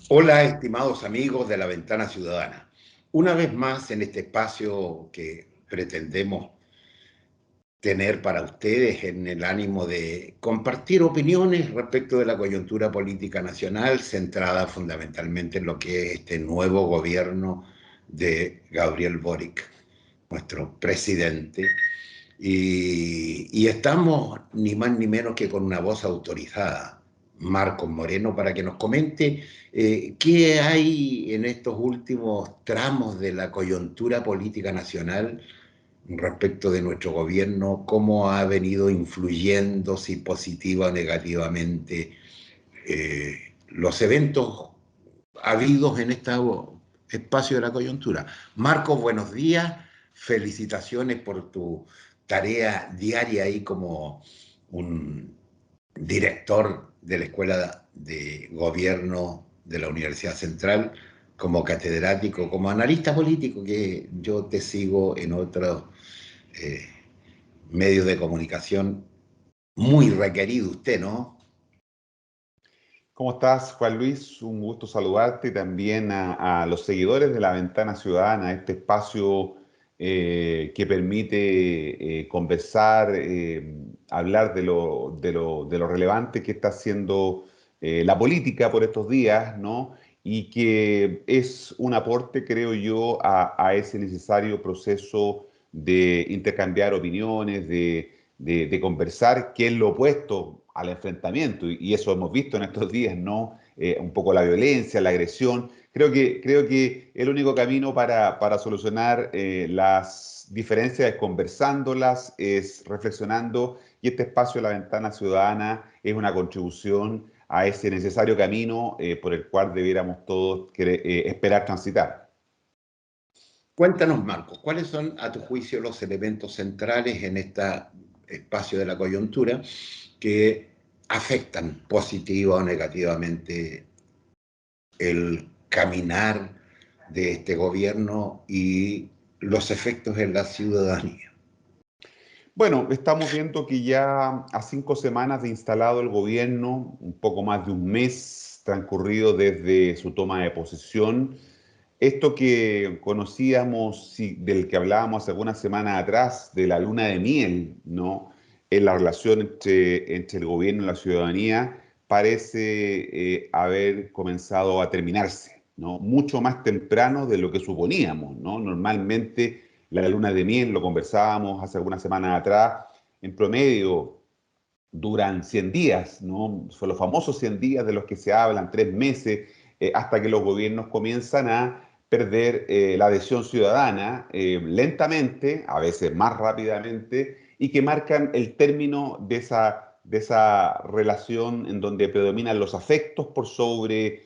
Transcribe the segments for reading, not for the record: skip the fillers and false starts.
Hola, estimados amigos de la Ventana Ciudadana. Una vez más en este espacio que pretendemos tener para ustedes en el ánimo de compartir opiniones respecto de la coyuntura política nacional, centrada fundamentalmente en lo que es este nuevo gobierno de Gabriel Boric, nuestro presidente. Y estamos ni más ni menos que con una voz autorizada, Marcos Moreno, para que nos comente qué hay en estos últimos tramos de la coyuntura política nacional respecto de nuestro gobierno, cómo ha venido influyendo, si positiva o negativamente, los eventos habidos en este espacio de la coyuntura. Marcos, buenos días, felicitaciones por tu tarea diaria ahí como un director de la Escuela de Gobierno de la Universidad Central, como catedrático, como analista político, que yo te sigo en otros eh, medios de comunicación, muy requerido usted, ¿no? ¿Cómo estás, Juan Luis? Un gusto saludarte y también a los seguidores de la Ventana Ciudadana, este espacio que permite conversar, hablar de lo relevante que está haciendo la política por estos días, ¿no? Y que es un aporte, creo yo, a ese necesario proceso de intercambiar opiniones, de conversar, que es lo opuesto al enfrentamiento, y eso hemos visto en estos días, ¿no? Un poco la violencia, la agresión. Creo que el único camino para solucionar las diferencias es conversándolas, es reflexionando, y este espacio de la Ventana Ciudadana es una contribución a ese necesario camino por el cual debiéramos todos esperar transitar. Cuéntanos, Marcos, ¿cuáles son, a tu juicio, los elementos centrales en este espacio de la coyuntura que afectan positiva o negativamente el caminar de este gobierno y los efectos en la ciudadanía? Bueno, estamos viendo que ya a 5 semanas de instalado el gobierno, un poco más de un mes transcurrido desde su toma de posesión, esto que conocíamos, sí, del que hablábamos hace algunas semanas atrás, de la luna de miel, ¿no? En la relación entre el gobierno y la ciudadanía, parece haber comenzado a terminarse, ¿no? Mucho más temprano de lo que suponíamos, ¿no? Normalmente la luna de miel, lo conversábamos hace algunas semanas atrás, en promedio duran 100 días, ¿no? Son los famosos 100 días de los que se hablan, 3 meses, hasta que los gobiernos comienzan a perder la adhesión ciudadana lentamente, a veces más rápidamente, y que marcan el término de esa relación en donde predominan los afectos por sobre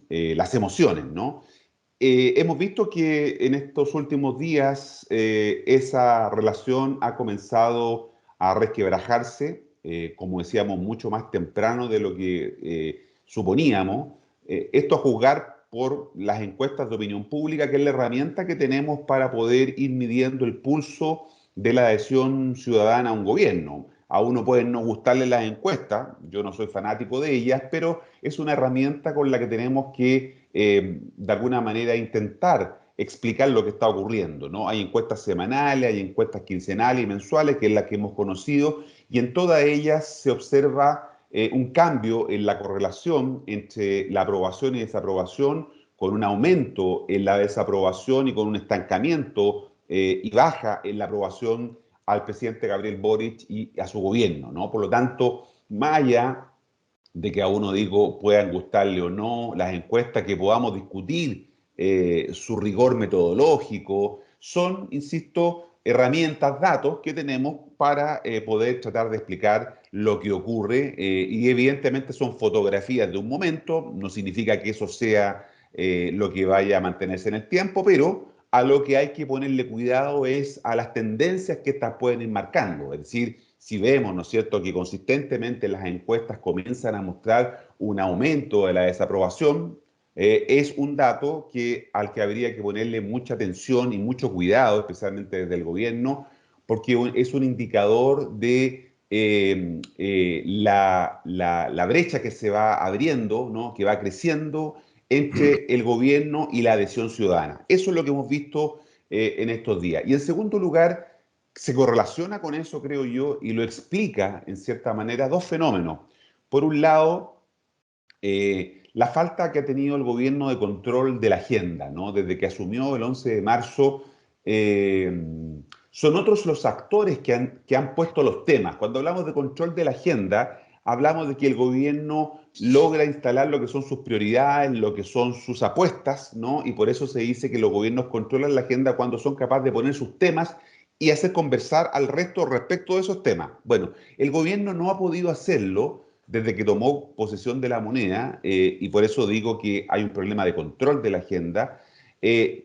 las emociones, ¿no? Hemos visto que en estos últimos días esa relación ha comenzado a resquebrajarse, como decíamos, mucho más temprano de lo que suponíamos. Esto a juzgar por las encuestas de opinión pública, que es la herramienta que tenemos para poder ir midiendo el pulso de la adhesión ciudadana a un gobierno. A uno pueden no gustarle las encuestas, yo no soy fanático de ellas, pero es una herramienta con la que tenemos que, de alguna manera, intentar explicar lo que está ocurriendo, ¿no? Hay encuestas semanales, hay encuestas quincenales y mensuales, que es la que hemos conocido, y en todas ellas se observa un cambio en la correlación entre la aprobación y desaprobación, con un aumento en la desaprobación y con un estancamiento y baja en la aprobación al presidente Gabriel Boric y a su gobierno, ¿no? Por lo tanto, más allá de que a uno, digo, puedan gustarle o no las encuestas, que podamos discutir su rigor metodológico, son, insisto, herramientas, datos que tenemos para poder tratar de explicar lo que ocurre, y evidentemente son fotografías de un momento, no significa que eso sea lo que vaya a mantenerse en el tiempo, pero a lo que hay que ponerle cuidado es a las tendencias que estas pueden ir marcando. Es decir, si vemos, ¿no es cierto?, que consistentemente las encuestas comienzan a mostrar un aumento de la desaprobación, es un dato al que habría que ponerle mucha atención y mucho cuidado, especialmente desde el gobierno, porque es un indicador de la brecha que se va abriendo, ¿no? Que va creciendo entre el gobierno y la adhesión ciudadana. Eso es lo que hemos visto en estos días. Y en segundo lugar, se correlaciona con eso, creo yo, y lo explica en cierta manera dos fenómenos. Por un lado, la falta que ha tenido el gobierno de control de la agenda, ¿no? Desde que asumió el 11 de marzo, son otros los actores que han puesto los temas. Cuando hablamos de control de la agenda, hablamos de que el gobierno logra instalar lo que son sus prioridades, lo que son sus apuestas, ¿no? Y por eso se dice que los gobiernos controlan la agenda cuando son capaces de poner sus temas y hacer conversar al resto respecto de esos temas. Bueno, el gobierno no ha podido hacerlo desde que tomó posesión de la moneda, y por eso digo que hay un problema de control de la agenda,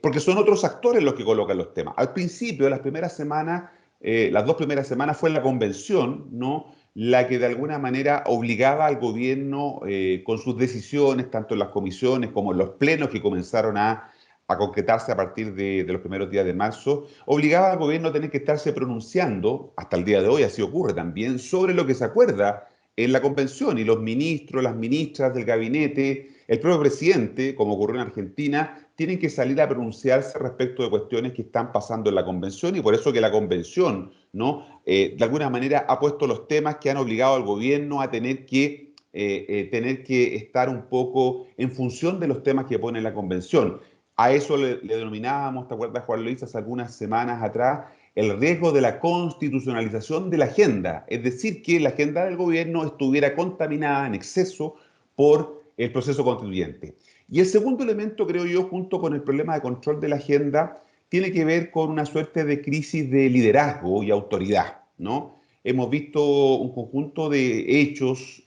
porque son otros actores los que colocan los temas. Al principio, las primeras semanas, las dos primeras semanas fue la convención, ¿no? La que de alguna manera obligaba al gobierno con sus decisiones, tanto en las comisiones como en los plenos que comenzaron a concretarse a partir de los primeros días de marzo, obligaba al gobierno a tener que estarse pronunciando, hasta el día de hoy así ocurre también, sobre lo que se acuerda en la convención, y los ministros, las ministras del gabinete, el propio presidente, como ocurrió en Argentina, tienen que salir a pronunciarse respecto de cuestiones que están pasando en la convención, y por eso que la convención, ¿no? De alguna manera ha puesto los temas que han obligado al gobierno a tener que estar un poco en función de los temas que pone la convención. A eso le denominábamos, ¿te acuerdas, Juan Luis, hace algunas semanas atrás, el riesgo de la constitucionalización de la agenda? Es decir, que la agenda del gobierno estuviera contaminada en exceso por el proceso constituyente. Y el segundo elemento, creo yo, junto con el problema de control de la agenda, tiene que ver con una suerte de crisis de liderazgo y autoridad, ¿no? Hemos visto un conjunto de hechos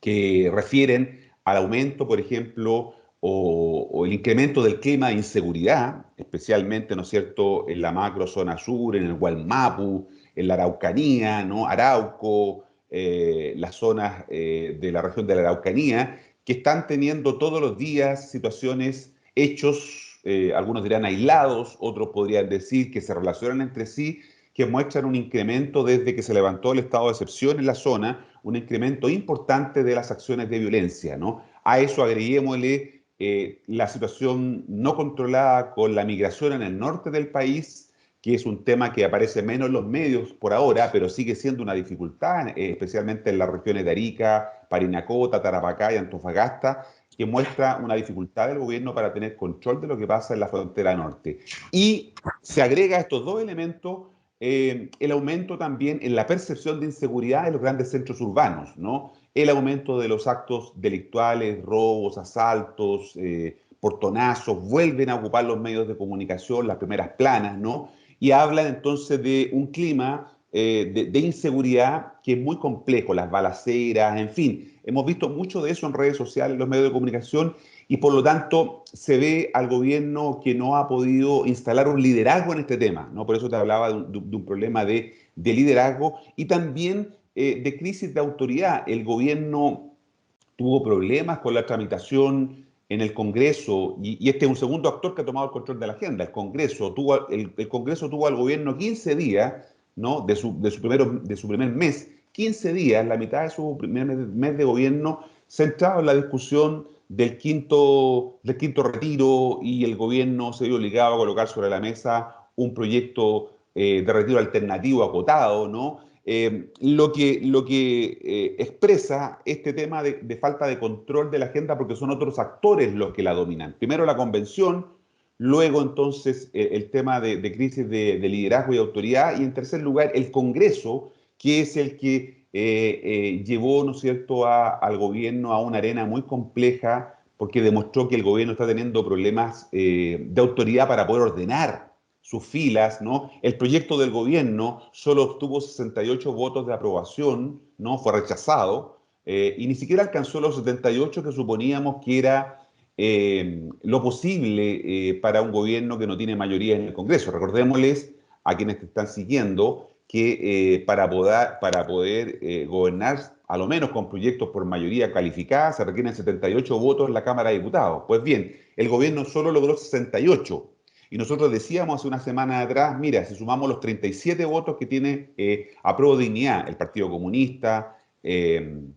que refieren al aumento, por ejemplo, o el incremento del clima de inseguridad, especialmente, ¿no es cierto?, en la macro zona sur, en el Gualmapu, en la Araucanía, ¿no? Arauco, las zonas de la región de la Araucanía, que están teniendo todos los días situaciones, hechos, algunos dirán aislados, otros podrían decir que se relacionan entre sí, que muestran un incremento desde que se levantó el estado de excepción en la zona, un incremento importante de las acciones de violencia, ¿no? A eso agreguémosle la situación no controlada con la migración en el norte del país, que es un tema que aparece menos en los medios por ahora, pero sigue siendo una dificultad, especialmente en las regiones de Arica, Parinacota, Tarapacá y Antofagasta, que muestra una dificultad del gobierno para tener control de lo que pasa en la frontera norte. Y se agrega a estos dos elementos el aumento también en la percepción de inseguridad en los grandes centros urbanos, ¿no? El aumento de los actos delictuales, robos, asaltos, portonazos, vuelven a ocupar los medios de comunicación, las primeras planas, ¿no? Y hablan entonces de un clima de inseguridad que es muy complejo, las balaceras, en fin. Hemos visto mucho de eso en redes sociales, en los medios de comunicación, y por lo tanto se ve al gobierno que no ha podido instalar un liderazgo en este tema, ¿no? Por eso te hablaba de un problema de liderazgo y también de crisis de autoridad. El gobierno tuvo problemas con la tramitación en el Congreso, y este es un segundo actor que ha tomado el control de la agenda. El Congreso tuvo al gobierno 15 días, ¿no? De su primer mes, 15 días, la mitad de su primer mes de gobierno, centrado en la discusión del quinto retiro, y el gobierno se vio obligado a colocar sobre la mesa un proyecto de retiro alternativo acotado, ¿no? Lo que expresa este tema de falta de control de la agenda, porque son otros actores los que la dominan. Primero la convención, luego entonces el tema de crisis de liderazgo y autoridad, y en tercer lugar el Congreso, que es el que llevó, ¿no es cierto?, al gobierno a una arena muy compleja, porque demostró que el gobierno está teniendo problemas de autoridad para poder ordenar sus filas, ¿no? El proyecto del gobierno solo obtuvo 68 votos de aprobación, ¿no? Fue rechazado, y ni siquiera alcanzó los 78 que suponíamos que era lo posible para un gobierno que no tiene mayoría en el Congreso. Recordémosles a quienes te están siguiendo que para poder gobernar, a lo menos con proyectos por mayoría calificada, se requieren 78 votos en la Cámara de Diputados. Pues bien, el gobierno solo logró 68. Y nosotros decíamos hace una semana atrás, mira, si sumamos los 37 votos que tiene Apruebo Dignidad, el Partido Comunista, el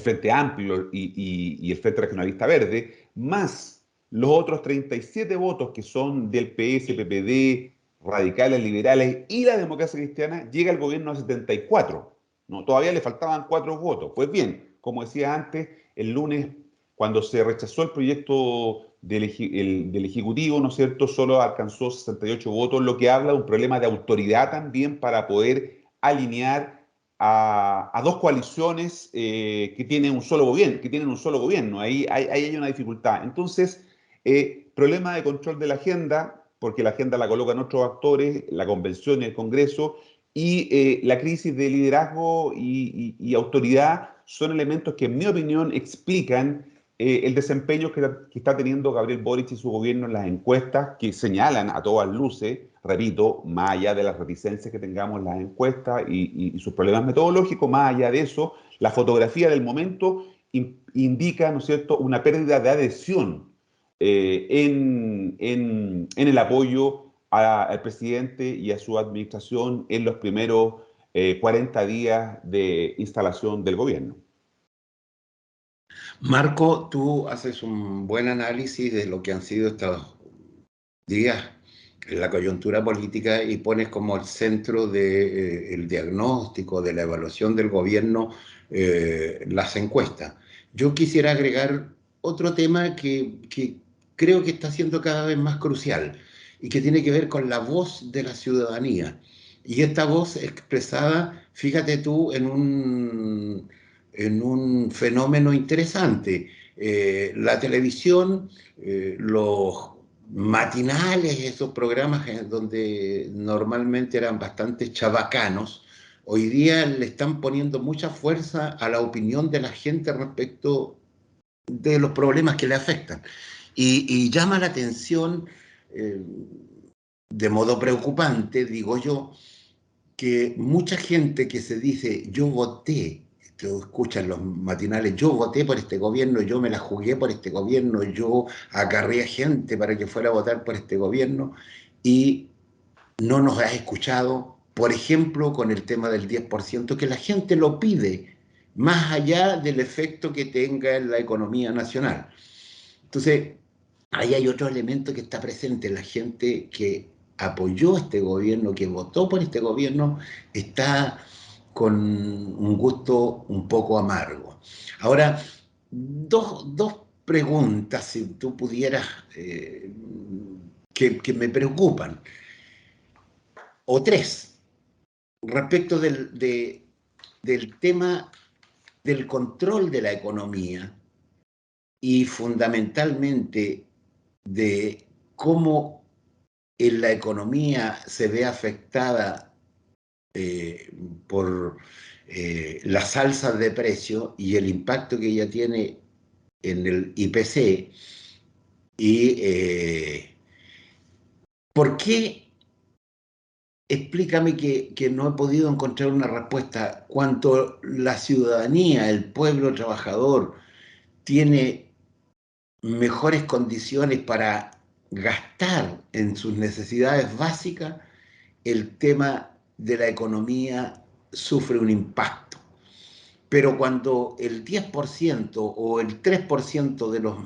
Frente Amplio y el Frente Regionalista Verde, más los otros 37 votos que son del PS, PPD, radicales, liberales y la democracia cristiana, llega el gobierno a 74. ¿No? Todavía le faltaban 4 votos. Pues bien, como decía antes, el lunes, cuando se rechazó el proyecto del Ejecutivo, ¿no es cierto?, solo alcanzó 68 votos, lo que habla de un problema de autoridad también para poder alinear a dos coaliciones que tienen un solo gobierno. Ahí hay una dificultad. Entonces, problema de control de la agenda, porque la agenda la colocan otros actores, la convención y el Congreso, y la crisis de liderazgo y autoridad son elementos que, en mi opinión, explican el desempeño que está teniendo Gabriel Boric y su gobierno en las encuestas, que señalan a todas luces, repito, más allá de las reticencias que tengamos en las encuestas y sus problemas metodológicos, más allá de eso, la fotografía del momento indica, ¿no es cierto?, una pérdida de adhesión en el apoyo al presidente y a su administración en los primeros 40 días de instalación del gobierno. Marco, tú haces un buen análisis de lo que han sido estos días en la coyuntura política y pones como el centro del diagnóstico, de la evaluación del gobierno, las encuestas. Yo quisiera agregar otro tema que creo que está siendo cada vez más crucial y que tiene que ver con la voz de la ciudadanía. Y esta voz expresada, fíjate tú, en un fenómeno interesante. La televisión, los matinales, esos programas donde normalmente eran bastante chabacanos, hoy día le están poniendo mucha fuerza a la opinión de la gente respecto de los problemas que le afectan. Y llama la atención, eh, de modo preocupante, digo yo, que mucha gente que se dice, yo voté, tú escuchas los matinales, yo voté por este gobierno, yo me la jugué por este gobierno, yo acarreé gente para que fuera a votar por este gobierno, y no nos ha escuchado, por ejemplo, con el tema del 10%, que la gente lo pide, más allá del efecto que tenga en la economía nacional. Entonces, ahí hay otro elemento que está presente. La gente que apoyó este gobierno, que votó por este gobierno, está con un gusto un poco amargo. Ahora, dos preguntas, si tú pudieras, que me preocupan, o tres, respecto del tema del control de la economía y fundamentalmente de cómo en la economía se ve afectada por las alzas de precio y el impacto que ella tiene en el IPC. Y ¿por qué? Explícame que no he podido encontrar una respuesta. Cuanto la ciudadanía, el pueblo trabajador, tiene mejores condiciones para gastar en sus necesidades básicas, el tema de la economía sufre un impacto. Pero cuando el 10% o el 3% de los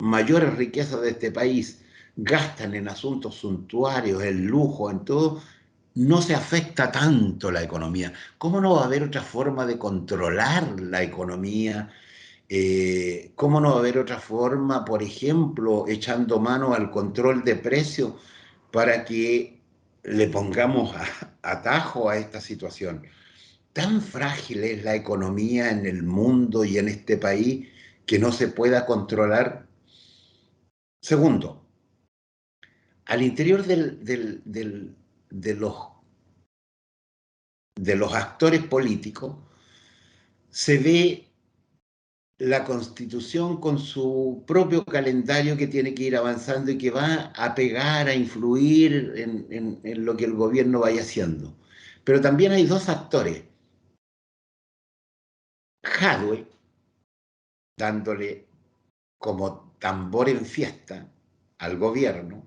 mayores riquezas de este país gastan en asuntos suntuarios, en lujo, en todo, no se afecta tanto la economía. ¿Cómo no va a haber otra forma de controlar la economía? ¿Cómo no va a haber otra forma, por ejemplo, echando mano al control de precios para que le pongamos atajo a esta situación? Tan frágil es la economía en el mundo y en este país que no se pueda controlar. Segundo, al interior de los actores políticos se ve la Constitución con su propio calendario que tiene que ir avanzando y que va a pegar, a influir en lo que el gobierno vaya haciendo. Pero también hay dos actores. Jadwe, dándole como tambor en fiesta al gobierno,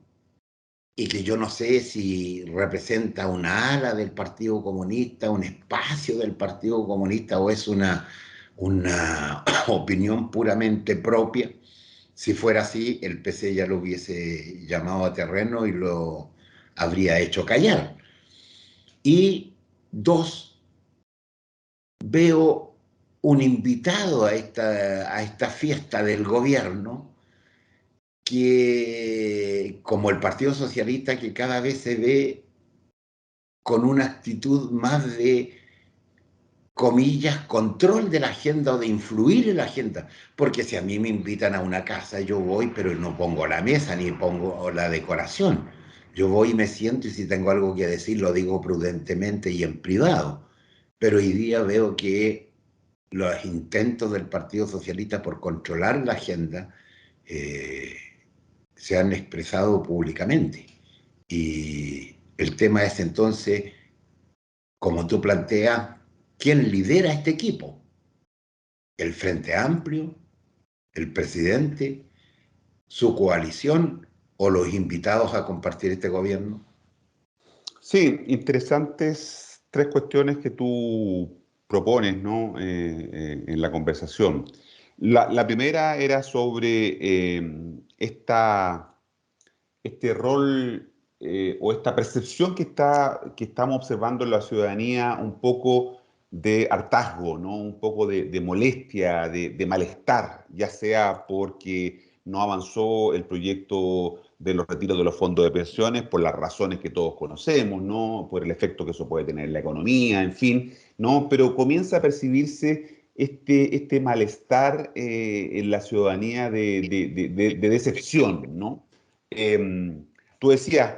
y que yo no sé si representa una ala del Partido Comunista, un espacio del Partido Comunista, o es una opinión puramente propia. Si fuera así, el PC ya lo hubiese llamado a terreno y lo habría hecho callar. Y dos, veo un invitado a esta fiesta del gobierno que, como el Partido Socialista, que cada vez se ve con una actitud más de, comillas, control de la agenda o de influir en la agenda. Porque si a mí me invitan a una casa, yo voy, pero no pongo la mesa ni pongo la decoración. Yo voy y me siento y si tengo algo que decir lo digo prudentemente y en privado. Pero hoy día veo que los intentos del Partido Socialista por controlar la agenda eh, se han expresado públicamente. Y el tema es entonces, como tú planteas, ¿quién lidera este equipo? ¿El Frente Amplio? ¿El presidente? ¿Su coalición? ¿O los invitados a compartir este gobierno? Sí, interesantes tres cuestiones que tú propones, ¿no? En la conversación. La primera era sobre este rol o esta percepción que estamos observando en la ciudadanía, un poco de hartazgo, ¿no? Un poco de molestia, de malestar, ya sea porque no avanzó el proyecto de los retiros de los fondos de pensiones por las razones que todos conocemos, ¿no? Por el efecto que eso puede tener en la economía, en fin, ¿no? Pero comienza a percibirse este malestar en la ciudadanía de decepción, ¿no? Eh, Tú decías,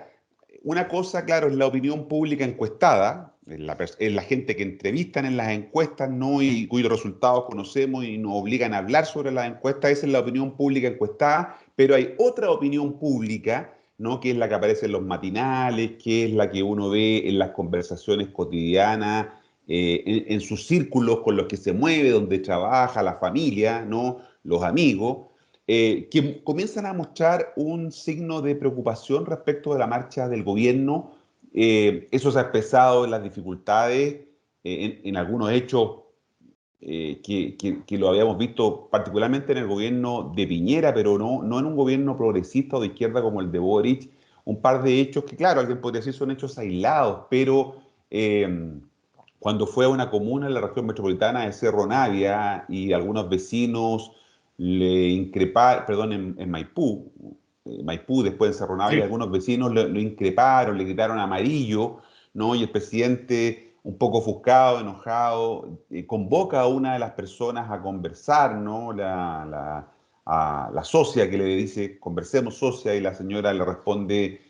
una cosa, claro, es la opinión pública encuestada, es la gente que entrevistan en las encuestas, ¿no? Y cuyos resultados conocemos y nos obligan a hablar sobre las encuestas, esa es la opinión pública encuestada, pero hay otra opinión pública, ¿no? Que es la que aparece en los matinales, que es la que uno ve en las conversaciones cotidianas, en sus círculos con los que se mueve, donde trabaja, la familia, ¿no? Los amigos, que comienzan a mostrar un signo de preocupación respecto de la marcha del gobierno. Eso se ha expresado en las dificultades, en algunos hechos que lo habíamos visto particularmente en el gobierno de Piñera, pero no en un gobierno progresista o de izquierda como el de Boric. Un par de hechos que, claro, alguien podría decir son hechos aislados, pero cuando fue a una comuna en la región metropolitana de Cerro Navia y algunos vecinos le increparon, perdón, en Maipú, Maipú, después en Cerro Navia, Sí. algunos vecinos lo increparon, le gritaron amarillo, ¿no? Y el presidente, un poco ofuscado, enojado, convoca a una de las personas a conversar, ¿no? A la socia que le dice, conversemos socia, y la señora le responde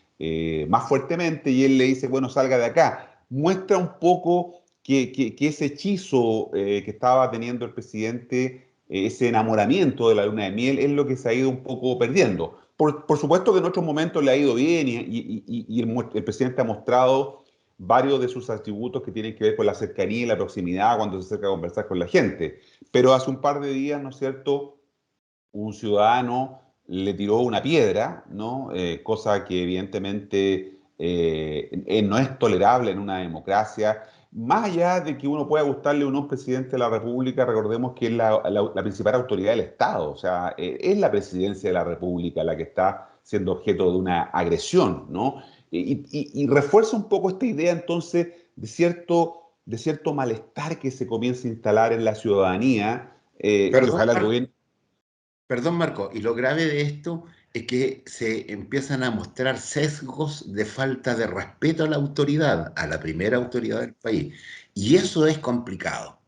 más fuertemente y él le dice, bueno, salga de acá. Muestra un poco que ese hechizo que estaba teniendo el presidente, ese enamoramiento de la luna de miel, es lo que se ha ido un poco perdiendo. Por supuesto que en otros momentos le ha ido bien y el presidente ha mostrado varios de sus atributos que tienen que ver con la cercanía y la proximidad cuando se acerca a conversar con la gente. Pero hace un par de días, ¿no es cierto?, un ciudadano le tiró una piedra, ¿no? Cosa que evidentemente no es tolerable en una democracia. Más allá de que uno pueda gustarle o no un presidente de la República, recordemos que es la principal autoridad del Estado, o sea, es la presidencia de la República la que está siendo objeto de una agresión, ¿no? Y refuerza un poco esta idea entonces de cierto malestar que se comienza a instalar en la ciudadanía, que Perdón, ojalá el gobierno. Perdón, Marco, y lo grave de esto es que se empiezan a mostrar sesgos de falta de respeto a la autoridad, a la primera autoridad del país. Y eso es complicado.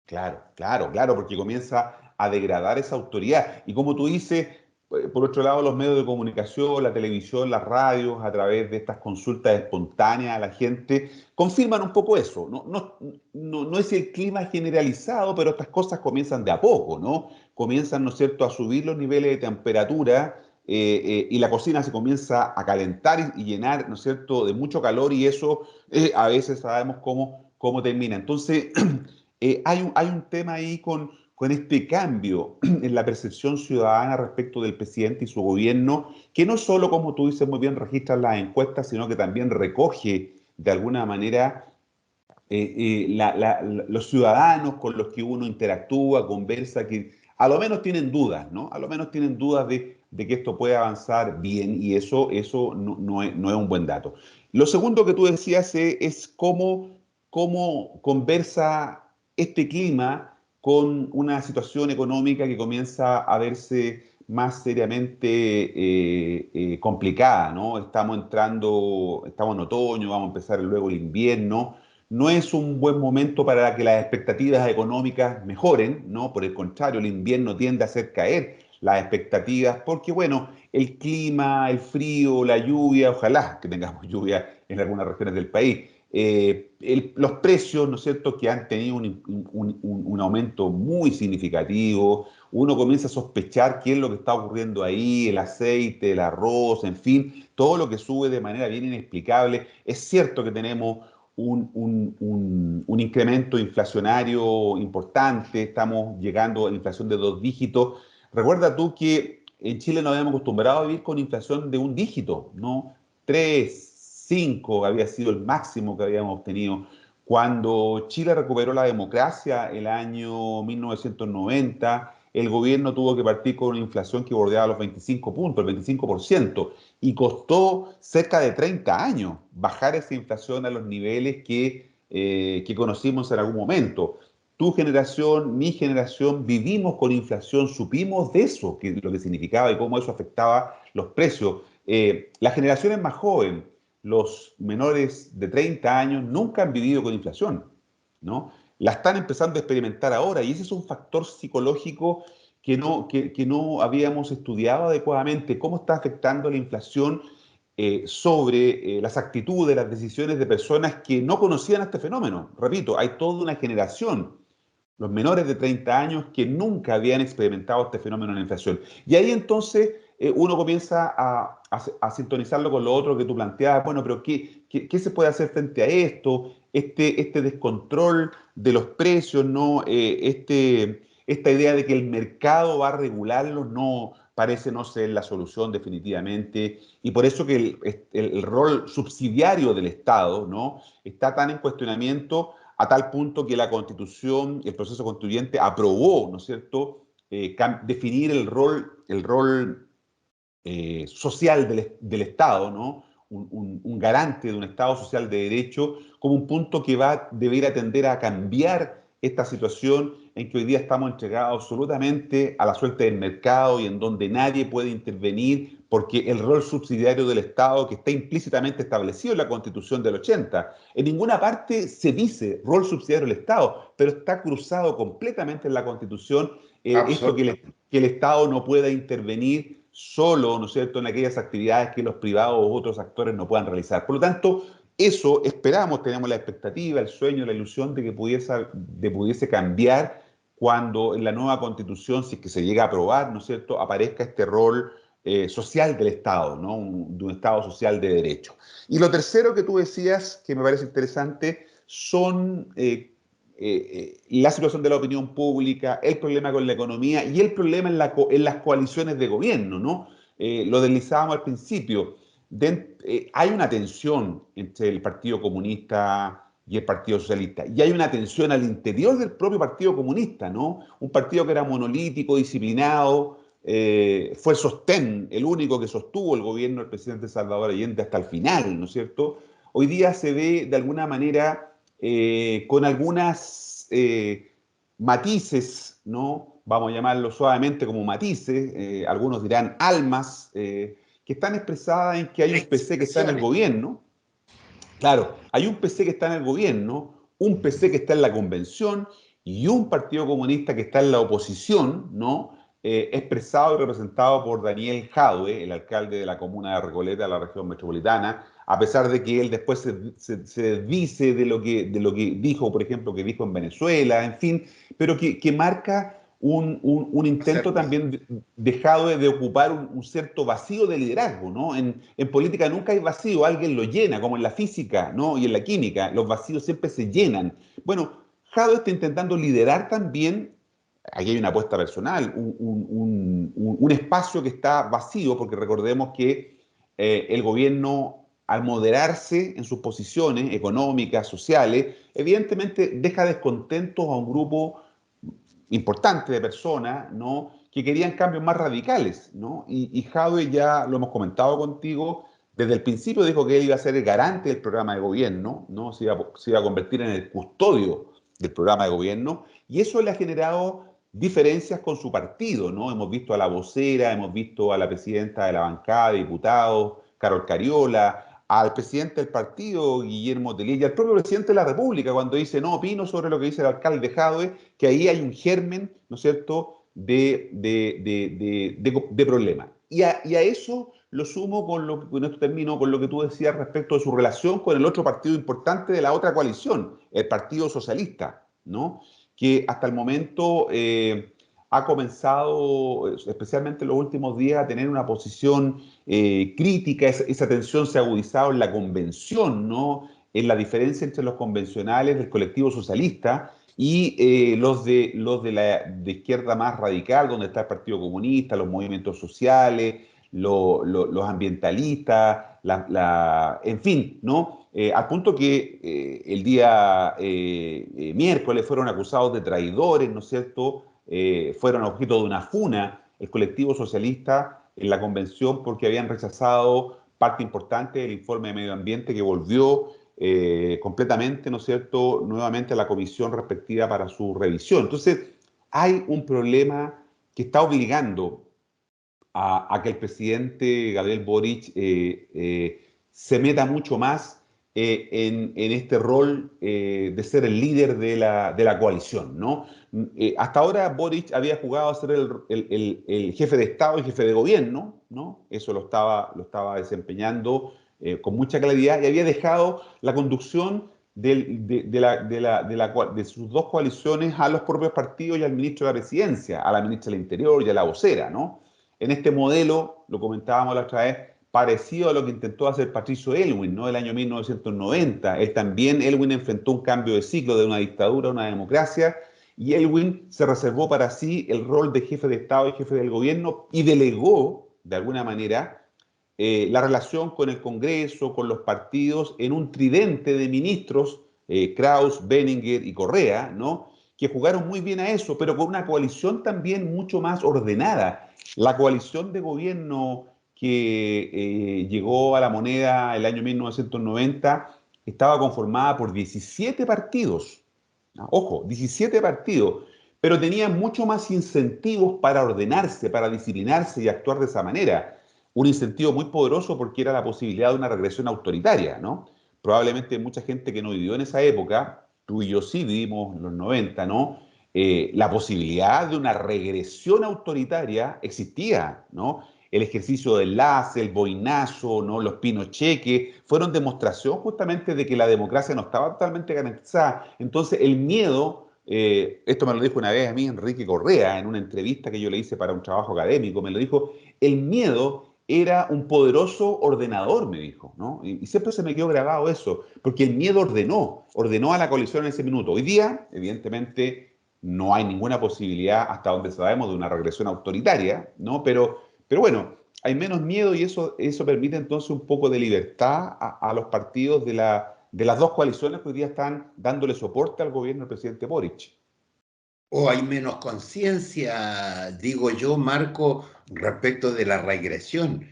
Claro, claro, claro, porque comienza a degradar esa autoridad. Y como tú dices, por otro lado, los medios de comunicación, la televisión, las radios, a través de estas consultas espontáneas a la gente, confirman un poco eso. No es el clima generalizado, pero estas cosas comienzan de a poco, ¿no? Comienzan, ¿no es cierto?, a subir los niveles de temperatura y la cocina se comienza a calentar y llenar, ¿no es cierto?, de mucho calor y eso a veces sabemos cómo termina. Entonces, hay un tema ahí con este cambio en la percepción ciudadana respecto del presidente y su gobierno, que no solo, como tú dices muy bien, registra las encuestas, sino que también recoge de alguna manera los ciudadanos con los que uno interactúa, conversa, que a lo menos tienen dudas, ¿no? A lo menos tienen dudas de que esto puede avanzar bien y eso no es un buen dato. Lo segundo que tú decías es cómo conversa este clima con una situación económica que comienza a verse más seriamente complicada, ¿no? Estamos en otoño, vamos a empezar luego el invierno. No es un buen momento para que las expectativas económicas mejoren, ¿no? Por el contrario, el invierno tiende a hacer caer las expectativas porque, bueno, el clima, el frío, la lluvia, ojalá que tengamos lluvia en algunas regiones del país, los precios, ¿no es cierto?, que han tenido un aumento muy significativo, uno comienza a sospechar qué es lo que está ocurriendo ahí, el aceite, el arroz, en fin, todo lo que sube de manera bien inexplicable. Es cierto que tenemos un incremento inflacionario importante, estamos llegando a inflación de 2 dígitos. Recuerda tú que en Chile nos habíamos acostumbrado a vivir con inflación de 1 dígito, ¿no? 3, 5 había sido el máximo que habíamos obtenido. Cuando Chile recuperó la democracia el año 1990, el gobierno tuvo que partir con una inflación que bordeaba los 25 puntos, el 25%, y costó cerca de 30 años bajar esa inflación a los niveles que conocimos en algún momento. Tu generación, mi generación, vivimos con inflación, supimos de eso, lo que significaba y cómo eso afectaba los precios. Las generaciones más jóvenes, los menores de 30 años, nunca han vivido con inflación, ¿no? La están empezando a experimentar ahora y ese es un factor psicológico que no habíamos estudiado adecuadamente, cómo está afectando la inflación sobre las actitudes, las decisiones de personas que no conocían este fenómeno. Repito, hay toda una generación, los menores de 30 años, que nunca habían experimentado este fenómeno de la inflación. Y ahí entonces uno comienza a sintonizarlo con lo otro que tú planteabas. Bueno, pero ¿qué se puede hacer frente a esto? Este descontrol de los precios, ¿no? Esta idea de que el mercado va a regularlos no parece no ser la solución definitivamente. Y por eso que el rol subsidiario del Estado, ¿no?, está tan en cuestionamiento, a tal punto que la Constitución, el proceso constituyente aprobó, ¿no es cierto?, definir el rol social del Estado, ¿no?, un garante de un Estado social de derecho, como un punto que va a deber atender a cambiar esta situación en que hoy día estamos entregados absolutamente a la suerte del mercado y en donde nadie puede intervenir porque el rol subsidiario del Estado, que está implícitamente establecido en la Constitución del 80, en ninguna parte se dice rol subsidiario del Estado, pero está cruzado completamente en la Constitución esto que el Estado no pueda intervenir solo, ¿no es cierto?, en aquellas actividades que los privados u otros actores no puedan realizar. Por lo tanto, eso esperamos, tenemos la expectativa, el sueño, la ilusión de que pudiese cambiar cuando en la nueva Constitución, si es que se llega a aprobar, ¿no es cierto?, aparezca este rol social del Estado, ¿no?, de un Estado social de derecho. Y lo tercero que tú decías, que me parece interesante, son la situación de la opinión pública, el problema con la economía y el problema en las coaliciones de gobierno, ¿no? Lo deslizábamos al principio. Hay una tensión entre el Partido Comunista y el Partido Socialista. Y hay una tensión al interior del propio Partido Comunista, ¿no? Un partido que era monolítico, disciplinado, fue el sostén, el único que sostuvo el gobierno del presidente Salvador Allende hasta el final, ¿no es cierto? Hoy día se ve de alguna manera con algunas matices, ¿no? Vamos a llamarlo suavemente como matices, algunos dirán almas, que están expresadas en que hay un PC que está en el gobierno. Claro, hay un PC que está en el gobierno, un PC que está en la convención y un Partido Comunista que está en la oposición, ¿no? Expresado y representado por Daniel Jadwe, el alcalde de la comuna de Recoleta, de la región metropolitana, a pesar de que él después se dice de lo que dijo, por ejemplo, que dijo en Venezuela, en fin, pero que marca un intento también de Jadwe de ocupar un cierto vacío de liderazgo, ¿no? En política nunca hay vacío, alguien lo llena, como en la física, ¿no?, y en la química, los vacíos siempre se llenan. Bueno, Jadwe está intentando liderar también aquí hay una apuesta personal, un espacio que está vacío, porque recordemos que el gobierno, al moderarse en sus posiciones económicas, sociales, evidentemente deja descontentos a un grupo importante de personas, ¿no? Que querían cambios más radicales, ¿no? Y Jadwe, ya lo hemos comentado contigo, desde el principio dijo que él iba a ser el garante del programa de gobierno, ¿no? Se iba a convertir en el custodio del programa de gobierno, y eso le ha generado diferencias con su partido, ¿no? Hemos visto a la vocera, hemos visto a la presidenta de la bancada de diputados, Carol Cariola, al presidente del partido, Guillermo Tellier, y al propio presidente de la República, cuando dice, no opino sobre lo que dice el alcalde Jadwe, que ahí hay un germen, ¿no es cierto?, de problema. Y a eso lo sumo con esto termino, con lo que tú decías respecto de su relación con el otro partido importante de la otra coalición, el Partido Socialista, ¿no? Que hasta el momento ha comenzado, especialmente en los últimos días, a tener una posición crítica. Esa tensión se ha agudizado en la convención, ¿no? En la diferencia entre los convencionales del colectivo socialista y de izquierda más radical, donde está el Partido Comunista, los movimientos sociales, los ambientalistas, en fin, ¿no? Al punto que el día miércoles fueron acusados de traidores, ¿no es cierto? Fueron objeto de una funa el colectivo socialista en la convención porque habían rechazado parte importante del informe de medio ambiente que volvió completamente, ¿no es cierto?, nuevamente a la comisión respectiva para su revisión. Entonces, hay un problema que está obligando a que el presidente Gabriel Boric se meta mucho más en este rol de ser el líder de la coalición, ¿no? Hasta ahora Boric había jugado a ser el jefe de Estado y jefe de gobierno, ¿no? Eso lo estaba desempeñando con mucha claridad y había dejado la conducción de sus dos coaliciones a los propios partidos y al ministro de la Presidencia, a la ministra del Interior y a la vocera, ¿no? En este modelo, lo comentábamos la otra vez, parecido a lo que intentó hacer Patricio Aylwin, ¿no? El año 1990. Aylwin enfrentó un cambio de ciclo de una dictadura a una democracia, y Aylwin se reservó para sí el rol de jefe de Estado y jefe del gobierno y delegó, de alguna manera, la relación con el Congreso, con los partidos, en un tridente de ministros, Kraus, Benninger y Correa, ¿no? Que jugaron muy bien a eso, pero con una coalición también mucho más ordenada. La coalición de gobierno que llegó a la moneda el año 1990 estaba conformada por 17 partidos. Ojo, 17 partidos, pero tenían mucho más incentivos para ordenarse, para disciplinarse y actuar de esa manera. Un incentivo muy poderoso porque era la posibilidad de una regresión autoritaria, ¿no? Probablemente mucha gente que no vivió en esa época, tú y yo sí vivimos en los 90, ¿no? La posibilidad de una regresión autoritaria existía, ¿no? El ejercicio del Lazo, el boinazo, ¿no? Los pinocheques, fueron demostración justamente de que la democracia no estaba totalmente garantizada. Entonces, el miedo, esto me lo dijo una vez a mí Enrique Correa en una entrevista que yo le hice para un trabajo académico, me lo dijo, el miedo era un poderoso ordenador, me dijo, ¿no? Y siempre se me quedó grabado eso, porque el miedo ordenó a la coalición en ese minuto. Hoy día, evidentemente, no hay ninguna posibilidad, hasta donde sabemos, de una regresión autoritaria, ¿no? Pero bueno, hay menos miedo y eso permite entonces un poco de libertad a los partidos de las dos coaliciones que hoy día están dándole soporte al gobierno del presidente Boric. O hay menos conciencia, digo yo, Marco, respecto de la regresión.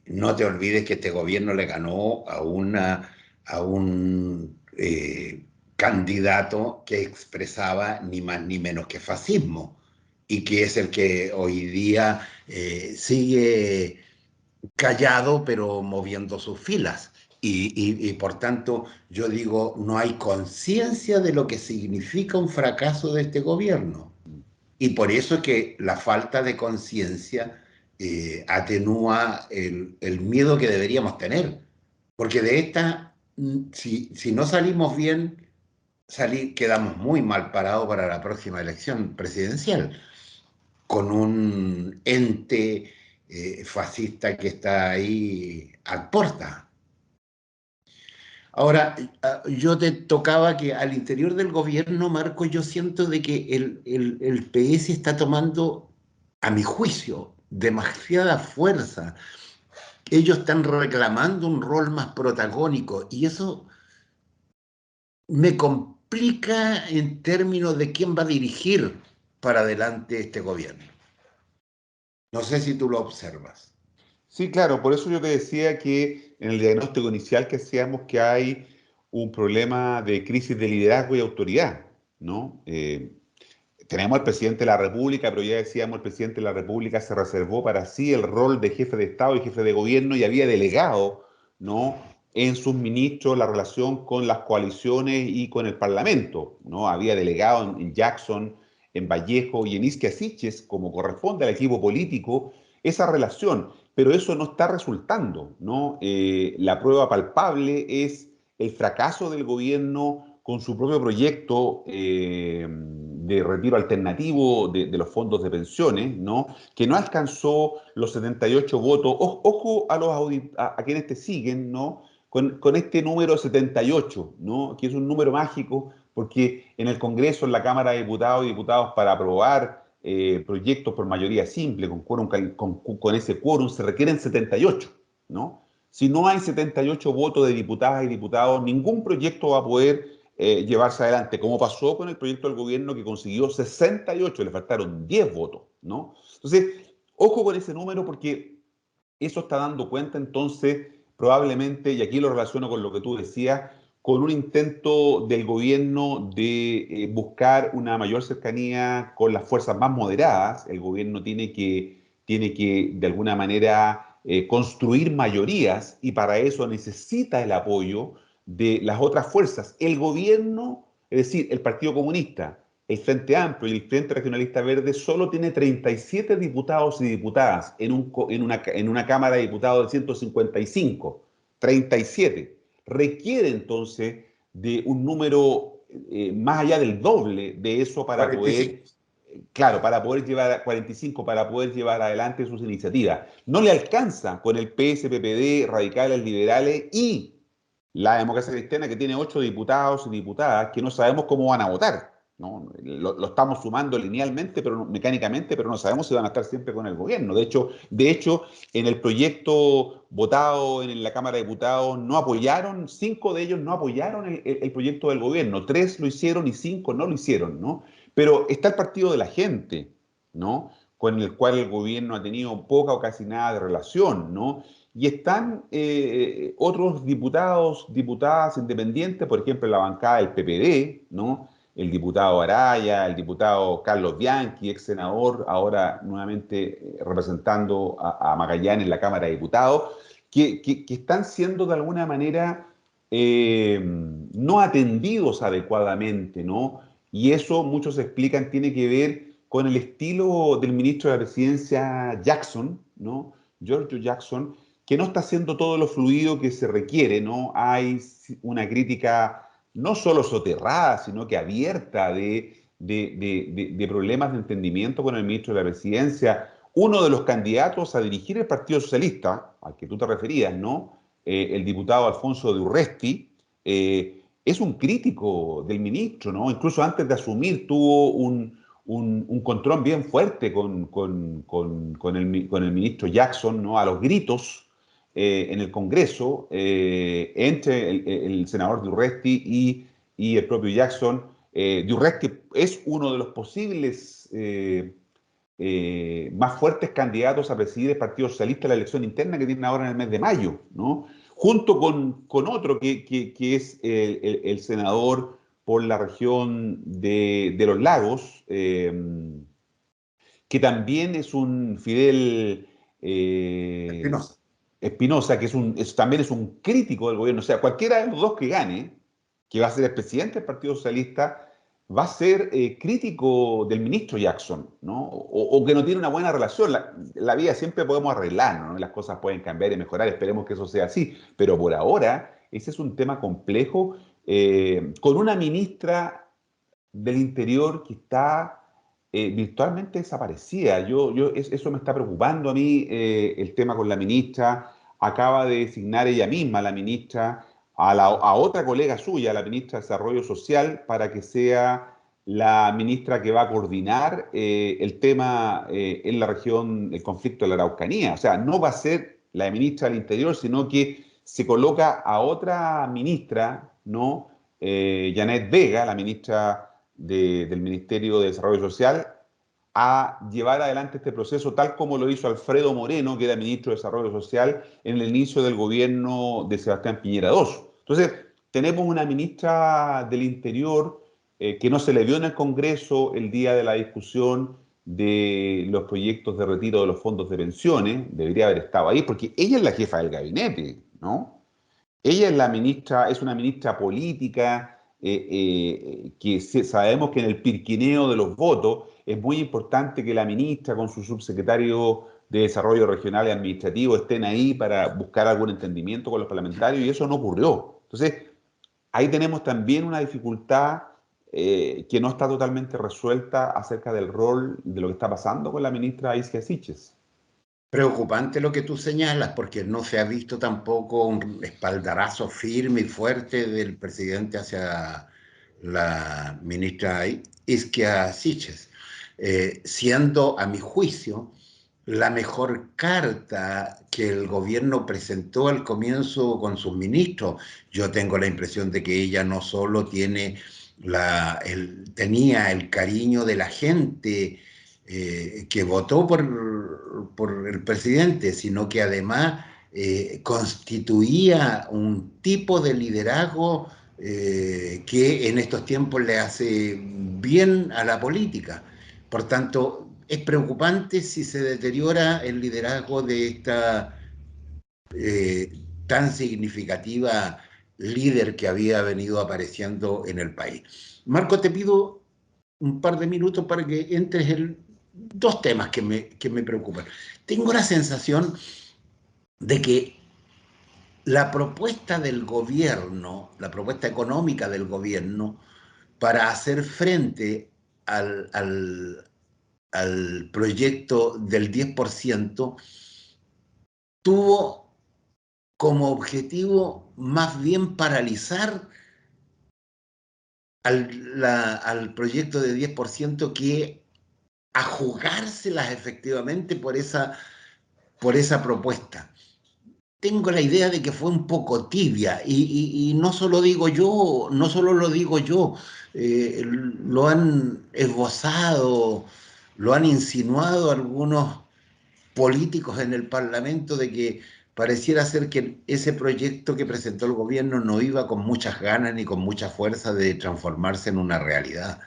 No te olvides que este gobierno le ganó a un candidato que expresaba ni más ni menos que fascismo y que es el que hoy día sigue callado pero moviendo sus filas. Y por tanto, yo digo, no hay conciencia de lo que significa un fracaso de este gobierno. Y por eso es que la falta de conciencia atenúa el miedo que deberíamos tener. Porque de esta, si no salimos bien, quedamos muy mal parados para la próxima elección presidencial, con un ente fascista que está ahí a puerta. Ahora, yo te tocaba que al interior del gobierno, Marco, yo siento de que el PS está tomando, a mi juicio, demasiada fuerza. Ellos están reclamando un rol más protagónico y eso me complica en términos de quién va a dirigir para adelante este gobierno. No sé si tú lo observas. Sí, claro, por eso yo te decía que en el diagnóstico inicial que hacíamos que hay un problema de crisis de liderazgo y autoridad, ¿no? Tenemos al presidente de la República, pero ya decíamos, el presidente de la República se reservó para sí el rol de jefe de Estado y jefe de gobierno y había delegado, ¿no?, en sus ministros la relación con las coaliciones y con el Parlamento, ¿no? Había delegado en Jackson, en Vallejo y en Isquia Siches, como corresponde al equipo político, esa relación, pero eso no está resultando, ¿no? La prueba palpable es el fracaso del gobierno con su propio proyecto de retiro alternativo de los fondos de pensiones, ¿no? Que no alcanzó los 78 votos. Ojo a, a quienes te siguen, ¿no? Con este número 78, ¿no? Que es un número mágico, porque en el Congreso, en la Cámara de Diputados y Diputados, para aprobar proyectos por mayoría simple, con ese quórum, se requieren 78, ¿no? Si no hay 78 votos de diputadas y diputados, ningún proyecto va a poder llevarse adelante, como pasó con el proyecto del gobierno que consiguió 68, le faltaron 10 votos, ¿no? Entonces, ojo con ese número porque eso está dando cuenta entonces probablemente, y aquí lo relaciono con lo que tú decías, con un intento del gobierno de buscar una mayor cercanía con las fuerzas más moderadas. El gobierno tiene que de alguna manera construir mayorías y para eso necesita el apoyo de las otras fuerzas. El gobierno, es decir, el Partido Comunista, el Frente Amplio y el Frente Regionalista Verde solo tiene 37 diputados y diputadas en una Cámara de Diputados de 155. 37. Requiere entonces de un número más allá del doble de eso para 45. poder, claro, para poder llevar a 45, para poder llevar adelante sus iniciativas. No le alcanza con el PS, PPD, radicales, liberales y la democracia cristiana que tiene 8 diputados y diputadas que no sabemos cómo van a votar, ¿no? Lo estamos sumando linealmente, pero mecánicamente, pero no sabemos si van a estar siempre con el gobierno. De hecho, en el proyecto votado en la Cámara de Diputados no apoyaron, 5 de ellos no apoyaron el proyecto del gobierno, 3 lo hicieron y 5 no lo hicieron, ¿no? Pero está el Partido de la Gente, ¿no? Con el cual el gobierno ha tenido poca o casi nada de relación, ¿no? Y están otros diputados, diputadas independientes, por ejemplo, en la bancada del PPD, ¿no? El diputado Araya, el diputado Carlos Bianchi, ex senador, ahora nuevamente representando a Magallanes en la Cámara de Diputados, que están siendo de alguna manera no atendidos adecuadamente, ¿no? Y eso, muchos explican, tiene que ver con el estilo del ministro de la Presidencia Jackson, ¿no? Giorgio Jackson, que no está haciendo todo lo fluido que se requiere, ¿no? Hay una crítica no solo soterrada, sino que abierta de problemas de entendimiento con el ministro de la Presidencia. Uno de los candidatos a dirigir el Partido Socialista, al que tú te referías, ¿no? El diputado Alfonso de Urresti, es un crítico del ministro, ¿no? Incluso antes de asumir tuvo un control bien fuerte con el ministro Jackson, ¿no? A los gritos en el Congreso entre el senador Durresti y el propio Jackson. Durresti es uno de los posibles más fuertes candidatos a presidir el Partido Socialista en la elección interna que tienen ahora en el mes de mayo, ¿no? Junto con otro que es el senador por la región de los lagos, que también es un Fidel Espinosa. Espinosa, que también es un crítico del gobierno. O sea, cualquiera de los dos que gane, que va a ser el presidente del Partido Socialista, va a ser crítico del ministro Jackson, ¿no? O que no tiene una buena relación. La vida siempre podemos arreglar, ¿no? Las cosas pueden cambiar y mejorar, esperemos que eso sea así. Pero por ahora, ese es un tema complejo, con una ministra del Interior que está virtualmente desaparecida. Eso me está preocupando a mí, el tema con la ministra. Acaba de designar ella misma, la ministra, a otra colega suya, la ministra de Desarrollo Social, para que sea la ministra que va a coordinar el tema en la región, el conflicto de la Araucanía. O sea, no va a ser la ministra del Interior, sino que se coloca a otra ministra, ¿no? Janet Vega, la ministra del Ministerio de Desarrollo Social, a llevar adelante este proceso tal como lo hizo Alfredo Moreno, que era ministro de Desarrollo Social en el inicio del gobierno de Sebastián Piñera II. Entonces, tenemos una ministra del Interior que no se le vio en el Congreso el día de la discusión de los proyectos de retiro de los fondos de pensiones, debería haber estado ahí, porque ella es la jefa del gabinete, ¿no? Ella es la ministra, es una ministra política, sabemos que en el pirquineo de los votos es muy importante que la ministra con su subsecretario de Desarrollo Regional y Administrativo estén ahí para buscar algún entendimiento con los parlamentarios y eso no ocurrió. Entonces, ahí tenemos también una dificultad que no está totalmente resuelta acerca del rol de lo que está pasando con la ministra Isquia Siches. Preocupante lo que tú señalas, porque no se ha visto tampoco un espaldarazo firme y fuerte del presidente hacia la ministra Isquia Siches, siendo, a mi juicio, la mejor carta que el gobierno presentó al comienzo con sus ministros. Yo tengo la impresión de que ella no solo tenía el cariño de la gente que votó por el presidente, sino que además constituía un tipo de liderazgo que en estos tiempos le hace bien a la política. Por tanto, es preocupante si se deteriora el liderazgo de esta eh, tan significativa líder que había venido apareciendo en el país. Marco, te pido un par de minutos para que entres en dos temas que me preocupan. Tengo la sensación de que la propuesta del gobierno, la propuesta económica del gobierno, para hacer frente al proyecto del 10%, tuvo como objetivo más bien paralizar al proyecto de 10% que a jugárselas efectivamente por esa propuesta. Tengo la idea de que fue un poco tibia y no solo digo yo, no solo lo digo yo, lo han esbozado, lo han insinuado algunos políticos en el Parlamento de que pareciera ser que ese proyecto que presentó el gobierno no iba con muchas ganas ni con mucha fuerza de transformarse en una realidad,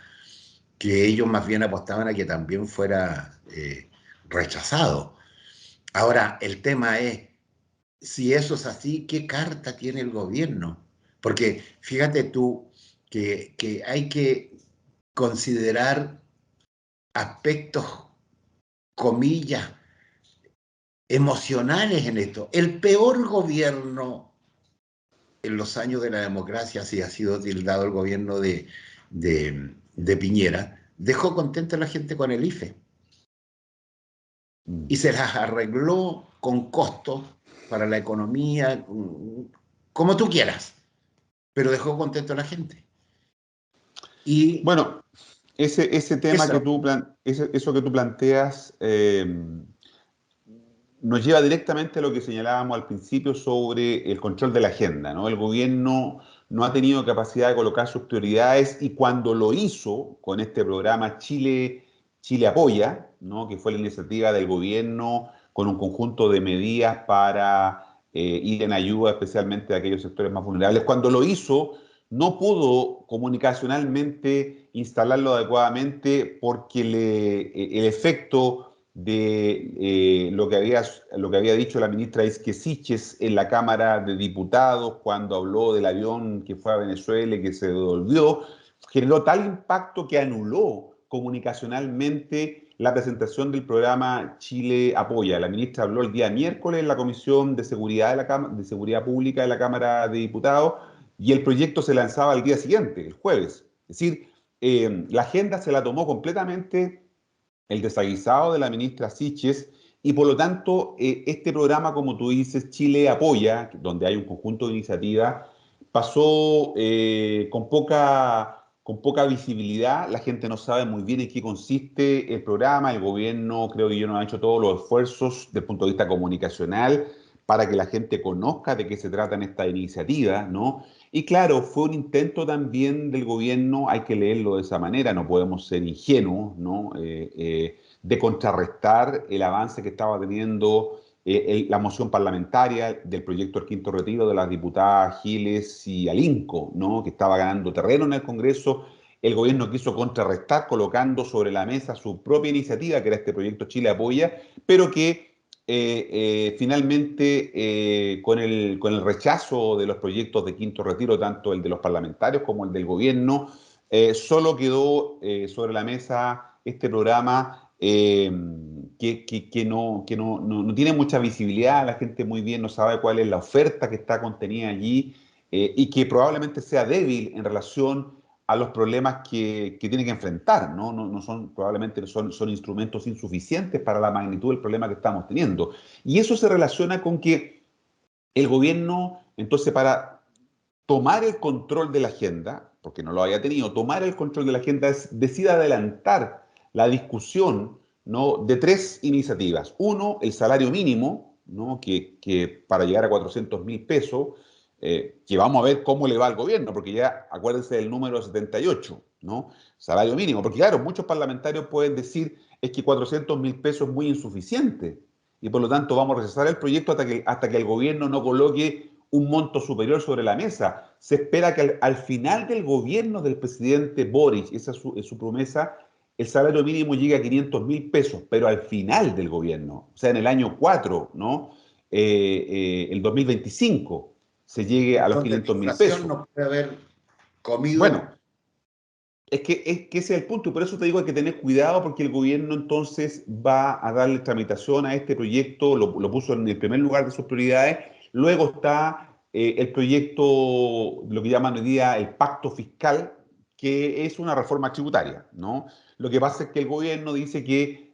que ellos más bien apostaban a que también fuera rechazado. Ahora, el tema es, si eso es así, ¿qué carta tiene el gobierno? Porque fíjate tú que hay que considerar aspectos, comillas, emocionales en esto. El peor gobierno en los años de la democracia, si ha sido tildado el gobierno de Piñera, dejó contenta a la gente con el IFE y se las arregló con costos para la economía, como tú quieras, pero dejó contento a la gente. Y bueno, ese tema que eso, tú, eso que tú planteas nos lleva directamente a lo que señalábamos al principio sobre el control de la agenda, ¿no? El gobierno no ha tenido capacidad de colocar sus prioridades y cuando lo hizo con este programa Chile Apoya, ¿no? Que fue la iniciativa del gobierno con un conjunto de medidas para ir en ayuda especialmente a aquellos sectores más vulnerables, cuando lo hizo no pudo comunicacionalmente instalarlo adecuadamente porque el efecto de lo que había dicho la ministra Isquia Siches en la Cámara de Diputados cuando habló del avión que fue a Venezuela y que se devolvió, generó tal impacto que anuló comunicacionalmente la presentación del programa Chile Apoya. La ministra habló el día miércoles en la Comisión de Seguridad, de Seguridad Pública de la Cámara de Diputados y el proyecto se lanzaba el día siguiente, el jueves. Es decir, la agenda se la tomó completamente el desaguisado de la ministra Siches y por lo tanto este programa, como tú dices, Chile Apoya, donde hay un conjunto de iniciativas, pasó con poca visibilidad, la gente no sabe muy bien en qué consiste el programa, el gobierno creo que yo no ha hecho todos los esfuerzos desde el punto de vista comunicacional para que la gente conozca de qué se tratan estas iniciativas, ¿no? Y claro, fue un intento también del gobierno, hay que leerlo de esa manera, no podemos ser ingenuos, ¿no? De contrarrestar el avance que estaba teniendo la moción parlamentaria del proyecto del quinto retiro de las diputadas Giles y Alinco, ¿no? Que estaba ganando terreno en el Congreso. El gobierno quiso contrarrestar colocando sobre la mesa su propia iniciativa, que era este proyecto Chile Apoya, pero que finalmente con el rechazo de los proyectos de quinto retiro, tanto el de los parlamentarios como el del gobierno, solo quedó sobre la mesa este programa no tiene mucha visibilidad, la gente muy bien no sabe cuál es la oferta que está contenida allí y que probablemente sea débil en relación a los problemas que tiene que enfrentar, ¿no? No son, probablemente son instrumentos insuficientes para la magnitud del problema que estamos teniendo. Y eso se relaciona con que el gobierno, entonces, para tomar el control de la agenda, porque no lo haya tenido, tomar el control de la agenda decide adelantar la discusión, ¿no? De tres iniciativas. Uno, el salario mínimo, ¿no? Que para llegar a 400.000 pesos, que vamos a ver cómo le va al gobierno, porque ya acuérdense del número 78, ¿no? Salario mínimo, porque claro, muchos parlamentarios pueden decir es que 400.000 pesos es muy insuficiente y por lo tanto vamos a rechazar el proyecto hasta que el gobierno no coloque un monto superior sobre la mesa. Se espera que al final del gobierno del presidente Boric, esa es su promesa, el salario mínimo llegue a 500.000 pesos, pero al final del gobierno, o sea, en el año 4, ¿no? El 2025, se llegue a los Donde la 500.000 inflación pesos. nos puede haber Bueno, comido. es que ese es el punto, y por eso te digo hay que tener cuidado porque el gobierno entonces va a darle tramitación a este proyecto, lo puso en el primer lugar de sus prioridades, luego está el proyecto, lo que llaman hoy día el pacto fiscal, que es una reforma tributaria, ¿no? Lo que pasa es que el gobierno dice que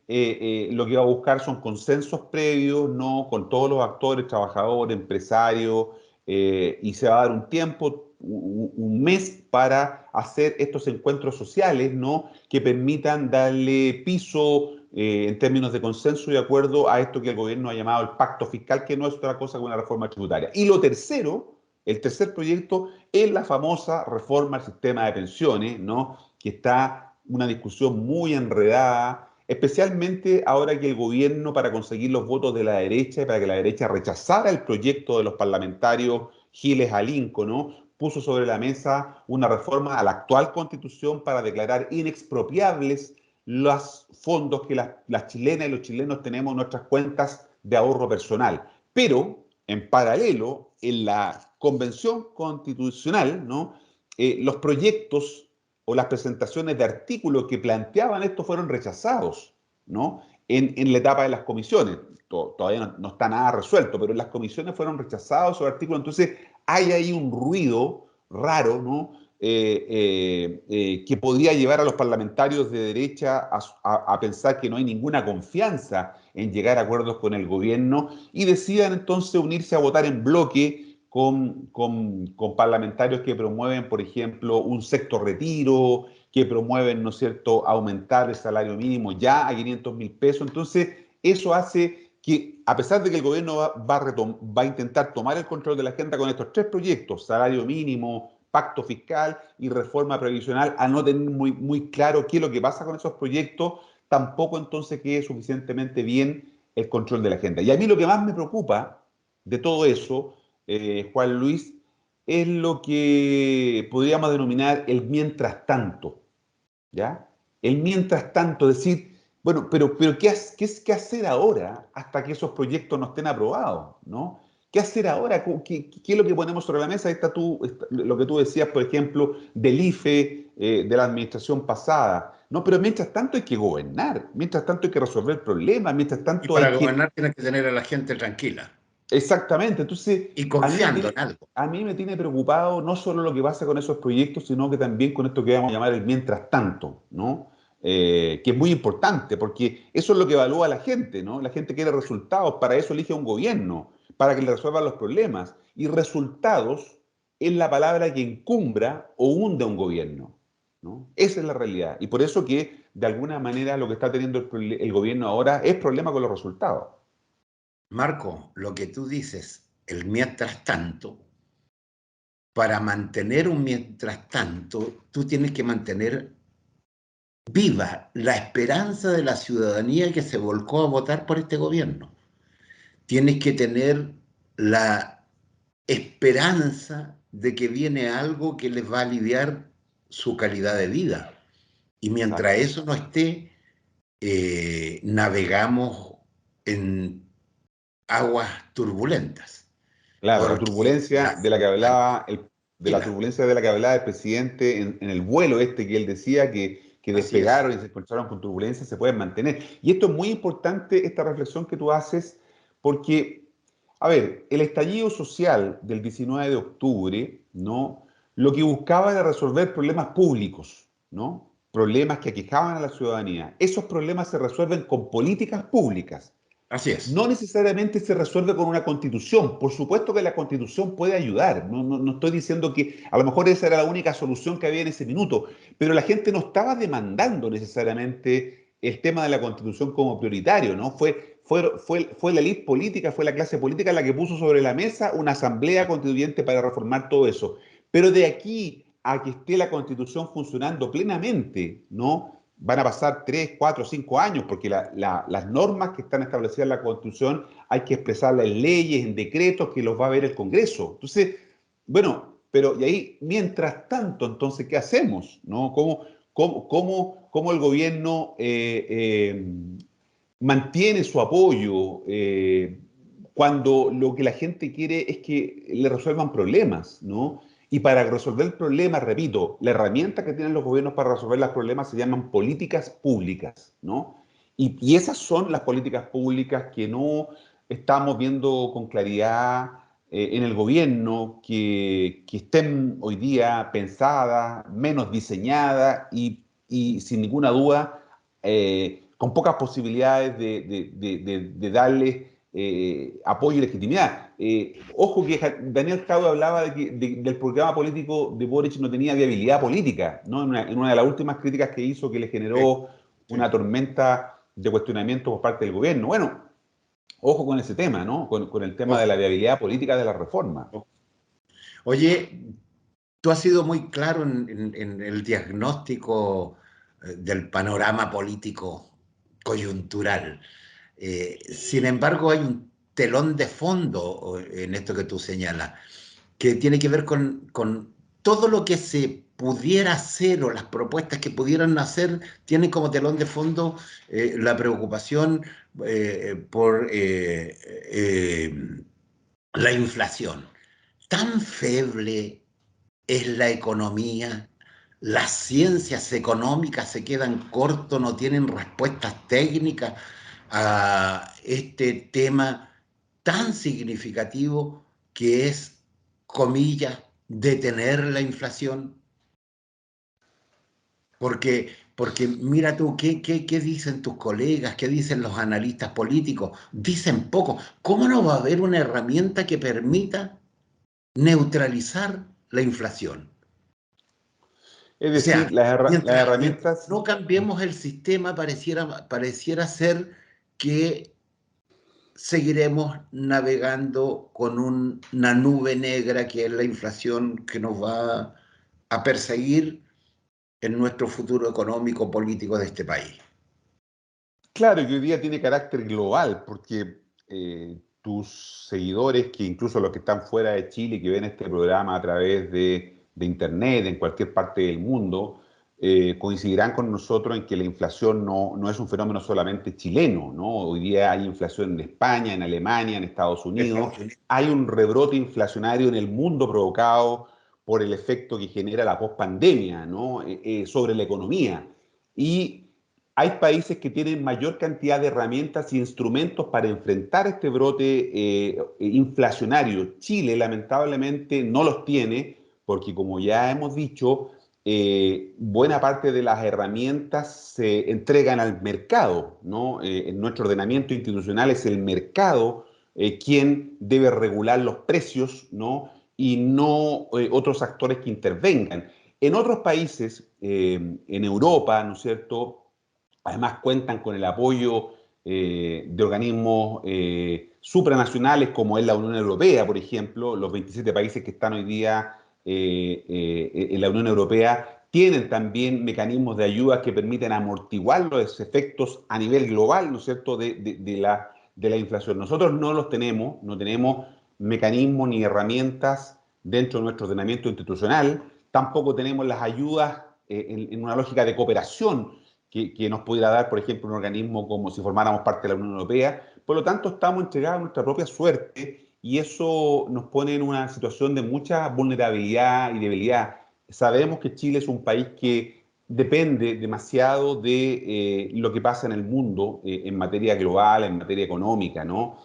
lo que va a buscar son consensos previos, ¿no? Con todos los actores, trabajadores, empresarios, y se va a dar un tiempo, un mes para hacer estos encuentros sociales, ¿no? Que permitan darle piso en términos de consenso y acuerdo a esto que el gobierno ha llamado el pacto fiscal, que no es otra cosa que una reforma tributaria. Y lo tercero, el tercer proyecto, es la famosa reforma al sistema de pensiones, ¿no? Que está una discusión muy enredada, especialmente ahora que el gobierno, para conseguir los votos de la derecha y para que la derecha rechazara el proyecto de los parlamentarios Giles Alinco, ¿no? Puso sobre la mesa una reforma a la actual constitución para declarar inexpropiables los fondos que las chilenas y los chilenos tenemos en nuestras cuentas de ahorro personal. Pero, en paralelo, en la convención constitucional, ¿no? Los proyectos o las presentaciones de artículos que planteaban esto fueron rechazados, ¿no? En la etapa de las comisiones. Todavía no está nada resuelto, pero en las comisiones fueron rechazados esos artículos. Entonces, hay ahí un ruido raro, ¿no? Que podría llevar a los parlamentarios de derecha a pensar que no hay ninguna confianza en llegar a acuerdos con el gobierno y decidan entonces unirse a votar en bloque con parlamentarios que promueven, por ejemplo, un sexto retiro, que promueven, ¿no es cierto?, aumentar el salario mínimo ya a 500.000 pesos. Entonces, eso hace que, a pesar de que el gobierno va a intentar tomar el control de la agenda con estos tres proyectos, salario mínimo, pacto fiscal y reforma previsional, al no tener muy claro qué es lo que pasa con esos proyectos, tampoco entonces quede suficientemente bien el control de la agenda. Y a mí lo que más me preocupa de todo eso, Juan Luis, es lo que podríamos denominar el mientras tanto, ¿ya? El mientras tanto, decir, bueno, pero ¿qué hacer ahora hasta que esos proyectos no estén aprobados, ¿no? ¿Qué hacer ahora? ¿Qué es lo que ponemos sobre la mesa? Ahí está lo que tú decías, por ejemplo, del IFE, de la administración pasada. No, pero mientras tanto hay que gobernar, mientras tanto hay que resolver problemas, mientras Y tanto hay para que... gobernar tienes que tener a la gente tranquila Exactamente, entonces y a mí me confiando en tiene, algo. a mí me tiene preocupado no solo lo que pasa con esos proyectos, sino que también con esto que vamos a llamar el mientras tanto, ¿no? Que es muy importante, porque eso es lo que evalúa la gente, ¿no? La gente quiere resultados, para eso elige a un gobierno, para que le resuelvan los problemas. Y resultados es la palabra que encumbra o hunde a un gobierno, ¿no? Esa es la realidad. Y por eso que, de alguna manera, lo que está teniendo el gobierno ahora es problema con los resultados. Marco, lo que tú dices, el mientras tanto, para mantener un mientras tanto, tú tienes que mantener viva la esperanza de la ciudadanía que se volcó a votar por este gobierno. Tienes que tener la esperanza de que viene algo que les va a aliviar su calidad de vida. Y mientras Exacto. eso no esté, navegamos en aguas turbulentas, Claro, la porque turbulencia de la que hablaba de la tranquila, turbulencia de la que hablaba el presidente en el vuelo este que él decía que así es. despegaron y se encontraron con turbulencia se pueden mantener. Y esto es muy importante, esta reflexión que tú haces, porque, a ver, el estallido social del 19 de octubre, ¿no? Lo que buscaba era resolver problemas públicos, ¿no? Problemas que aquejaban a la ciudadanía. Esos problemas se resuelven con políticas públicas. Así es. No necesariamente se resuelve con una constitución. Por supuesto que la constitución puede ayudar. No estoy diciendo que a lo mejor esa era la única solución que había en ese minuto, pero la gente no estaba demandando necesariamente el tema de la constitución como prioritario, ¿no? Fue la élite política, fue la clase política la que puso sobre la mesa una asamblea constituyente para reformar todo eso. Pero de aquí a que esté la constitución funcionando plenamente, ¿no? Van a pasar 3, 4, 5 años, porque las normas que están establecidas en la Constitución hay que expresarlas en leyes, en decretos, que los va a ver el Congreso. Entonces, bueno, pero y ahí, mientras tanto, entonces, ¿qué hacemos? ¿No? ¿Cómo el gobierno mantiene su apoyo cuando lo que la gente quiere es que le resuelvan problemas, ¿no? Y para resolver problemas, repito, la herramienta que tienen los gobiernos para resolver los problemas se llaman políticas públicas, ¿no? Y esas son las políticas públicas que no estamos viendo con claridad en el gobierno, que estén hoy día pensadas, menos diseñadas y sin ninguna duda con pocas posibilidades de darle apoyo y legitimidad. Ojo que Daniel Jadwe hablaba del programa político de Boric no tenía viabilidad política, ¿no? En una de las últimas críticas que hizo que le Sí, generó una sí. tormenta de cuestionamiento por parte del gobierno. Bueno, ojo con ese tema, ¿no? Con el tema de la Ojo, viabilidad política de la reforma. ojo. Oye, tú has sido muy claro en el diagnóstico del panorama político coyuntural. Sin embargo, hay un telón de fondo en esto que tú señalas, que tiene que ver con todo lo que se pudiera hacer o las propuestas que pudieran hacer, tienen como telón de fondo la preocupación por la inflación. Tan feble es la economía, las ciencias económicas se quedan cortos, no tienen respuestas técnicas a este tema tan significativo que es, comillas, detener la inflación. Porque mira tú, ¿qué dicen tus colegas? ¿Qué dicen los analistas políticos? Dicen poco. ¿Cómo no va a haber una herramienta que permita neutralizar la inflación? Es O sea, decir, las mientras herramientas. no cambiemos el sistema, pareciera ser que seguiremos navegando con una nube negra que es la inflación que nos va a perseguir en nuestro futuro económico político de este país. Claro, que hoy día tiene carácter global, porque tus seguidores, que incluso los que están fuera de Chile, que ven este programa a través de Internet, en cualquier parte del mundo, coincidirán con nosotros en que la inflación no es un fenómeno solamente chileno, ¿no? Hoy día hay inflación en España, en Alemania, en Estados Unidos, Estados Unidos. hay un rebrote inflacionario en el mundo provocado por el efecto que genera la pospandemia, ¿no? Sobre la economía. Y hay países que tienen mayor cantidad de herramientas y instrumentos para enfrentar este brote inflacionario. Chile, lamentablemente, no los tiene, porque como ya hemos dicho, buena parte de las herramientas se entregan al mercado, ¿no? En nuestro ordenamiento institucional es el mercado quien debe regular los precios, ¿no? y no otros actores que intervengan. En otros países, en Europa, ¿no es cierto?, además cuentan con el apoyo de organismos supranacionales como es la Unión Europea, por ejemplo. Los 27 países que están hoy día en la Unión Europea tienen también mecanismos de ayuda que permiten amortiguar los efectos a nivel global, ¿no es cierto?, de la inflación. Nosotros no los tenemos, no tenemos mecanismos ni herramientas dentro de nuestro ordenamiento institucional, tampoco tenemos las ayudas en una lógica de cooperación que nos pudiera dar, por ejemplo, un organismo como si formáramos parte de la Unión Europea. Por lo tanto, estamos entregados a nuestra propia suerte y eso nos pone en una situación de mucha vulnerabilidad y debilidad. Sabemos que Chile es un país que depende demasiado de lo que pasa en el mundo en materia global, en materia económica, ¿no?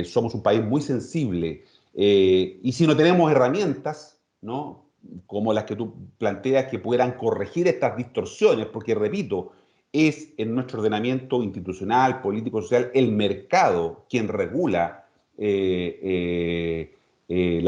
Somos un país muy sensible y si no tenemos herramientas, ¿no?, como las que tú planteas, que puedan corregir estas distorsiones, porque, repito, es en nuestro ordenamiento institucional, político, social, el mercado quien regula la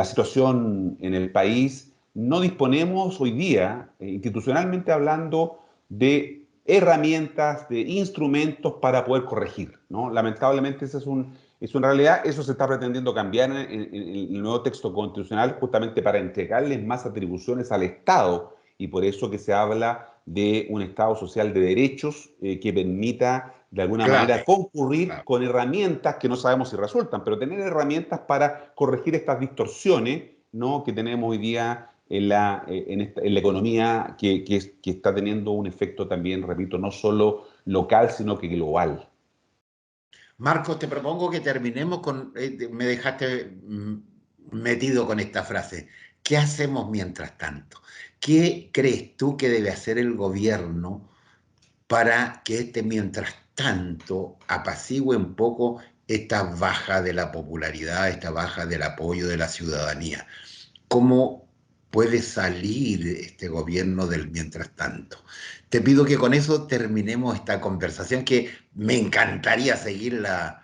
situación en el país. No disponemos hoy día, institucionalmente hablando, de herramientas, de instrumentos para poder corregir, ¿no? Lamentablemente esa es una realidad. Eso se está pretendiendo cambiar en el nuevo texto constitucional justamente para entregarles más atribuciones al Estado y por eso que se habla de un Estado social de derechos que permita de alguna Claro, manera concurrir claro. con herramientas que no sabemos si resultan, pero tener herramientas para corregir estas distorsiones, ¿no?, que tenemos hoy día en la economía que está teniendo un efecto también, repito, no solo local, sino que global. Marcos, te propongo que terminemos con, me dejaste metido con esta frase. ¿Qué hacemos mientras tanto? ¿Qué crees tú que debe hacer el gobierno para que este mientras tanto apacigüe un poco esta baja de la popularidad, esta baja del apoyo de la ciudadanía? ¿Cómo puede salir este gobierno del mientras tanto? Te pido que con eso terminemos esta conversación que me encantaría seguirla.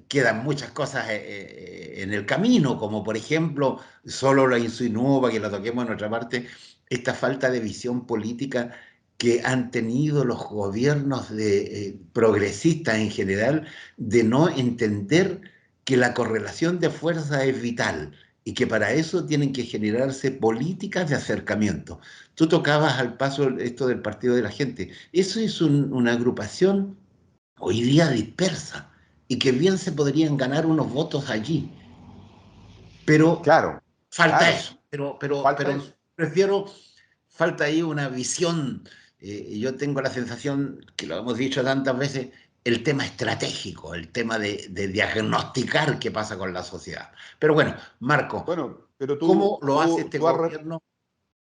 Quedan muchas cosas en el camino, como por ejemplo, solo lo insinuó para que lo toquemos en otra parte, esta falta de visión política que han tenido los gobiernos progresistas en general, de no entender que la correlación de fuerzas es vital y que para eso tienen que generarse políticas de acercamiento. Tú tocabas al paso esto del Partido de la Gente. Eso es una agrupación hoy día dispersa y que bien se podrían ganar unos votos allí, pero Claro, falta claro, eso, pero falta eso. prefiero, falta ahí una visión. Yo tengo la sensación, que lo hemos dicho tantas veces, el tema estratégico, el tema de diagnosticar qué pasa con la sociedad. Pero bueno, Marco, Bueno, pero ¿cómo lo hace este tú gobierno?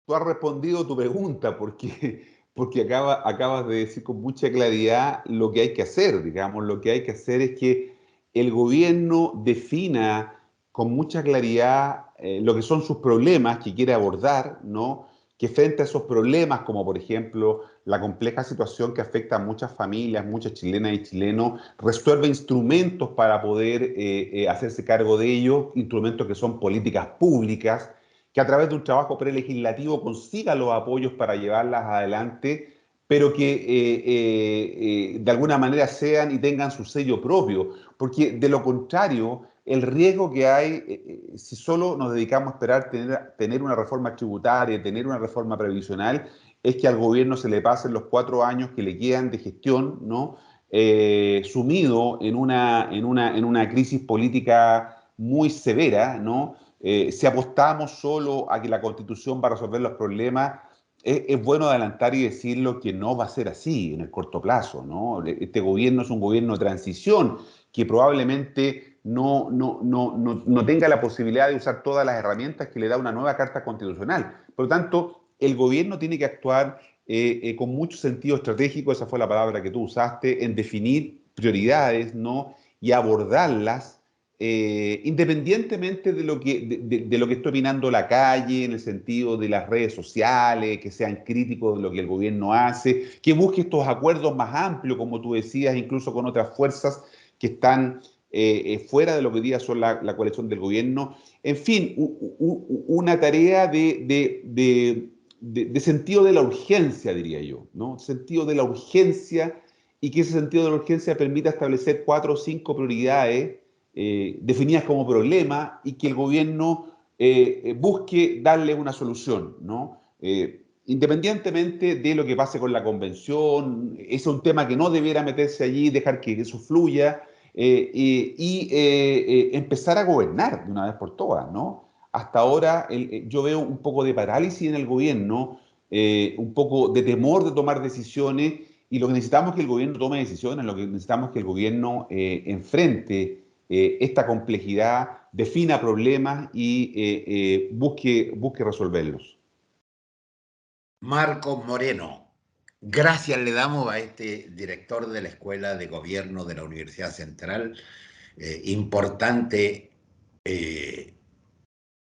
tú has respondido tu pregunta porque, porque acabas de decir con mucha claridad lo que hay que hacer. Digamos, lo que hay que hacer es que el gobierno defina con mucha claridad lo que son sus problemas que quiere abordar, ¿no? Que frente a esos problemas, como por ejemplo la compleja situación que afecta a muchas familias, muchas chilenas y chilenos, resuelve instrumentos para poder hacerse cargo de ellos, instrumentos que son políticas públicas que a través de un trabajo prelegislativo consiga los apoyos para llevarlas adelante, pero que de alguna manera sean y tengan su sello propio, porque de lo contrario, el riesgo que hay, si solo nos dedicamos a esperar tener una reforma tributaria, tener una reforma previsional, es que al gobierno se le pasen los 4 años que le quedan de gestión, ¿no? Sumido en una crisis política muy severa, ¿no? Si apostamos solo a que la Constitución va a resolver los problemas, es bueno adelantar y decirlo que no va a ser así en el corto plazo, ¿no? Este gobierno es un gobierno de transición que probablemente no tenga la posibilidad de usar todas las herramientas que le da una nueva Carta Constitucional. Por lo tanto, el gobierno tiene que actuar con mucho sentido estratégico, esa fue la palabra que tú usaste, en definir prioridades, ¿no? Y abordarlas independientemente de lo que esté opinando la calle, en el sentido de las redes sociales, que sean críticos de lo que el gobierno hace, que busque estos acuerdos más amplios, como tú decías, incluso con otras fuerzas que están fuera de lo que hoy día son la coalición del gobierno. En fin, una tarea de sentido de la urgencia, diría yo, ¿no? Sentido de la urgencia, y que ese sentido de la urgencia permita establecer 4 o 5 prioridades definidas como problema, y que el gobierno busque darle una solución, ¿no? Independientemente de lo que pase con la convención, es un tema que no debiera meterse allí, dejar que eso fluya, empezar a gobernar de una vez por todas, ¿no? Hasta ahora yo veo un poco de parálisis en el gobierno, un poco de temor de tomar decisiones, y lo que necesitamos es que el gobierno tome decisiones, lo que necesitamos es que el gobierno enfrente esta complejidad, defina problemas y busque resolverlos. Marcos Moreno, gracias le damos a este director de la Escuela de Gobierno de la Universidad Central, importante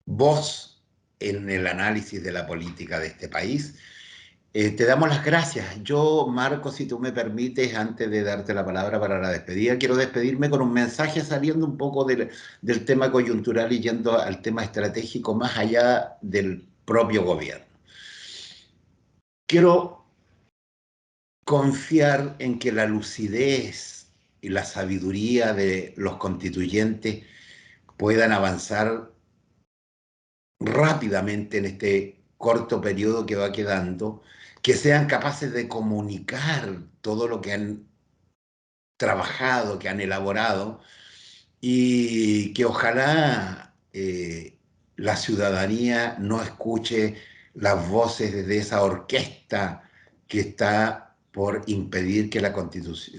voz en el análisis de la política de este país. Te damos las gracias. Yo, Marcos, si tú me permites, antes de darte la palabra para la despedida, quiero despedirme con un mensaje saliendo un poco del tema coyuntural y yendo al tema estratégico más allá del propio gobierno. Quiero confiar en que la lucidez y la sabiduría de los constituyentes puedan avanzar rápidamente en este corto periodo que va quedando, que sean capaces de comunicar todo lo que han trabajado, que han elaborado, y que ojalá la ciudadanía no escuche las voces de esa orquesta que está por impedir que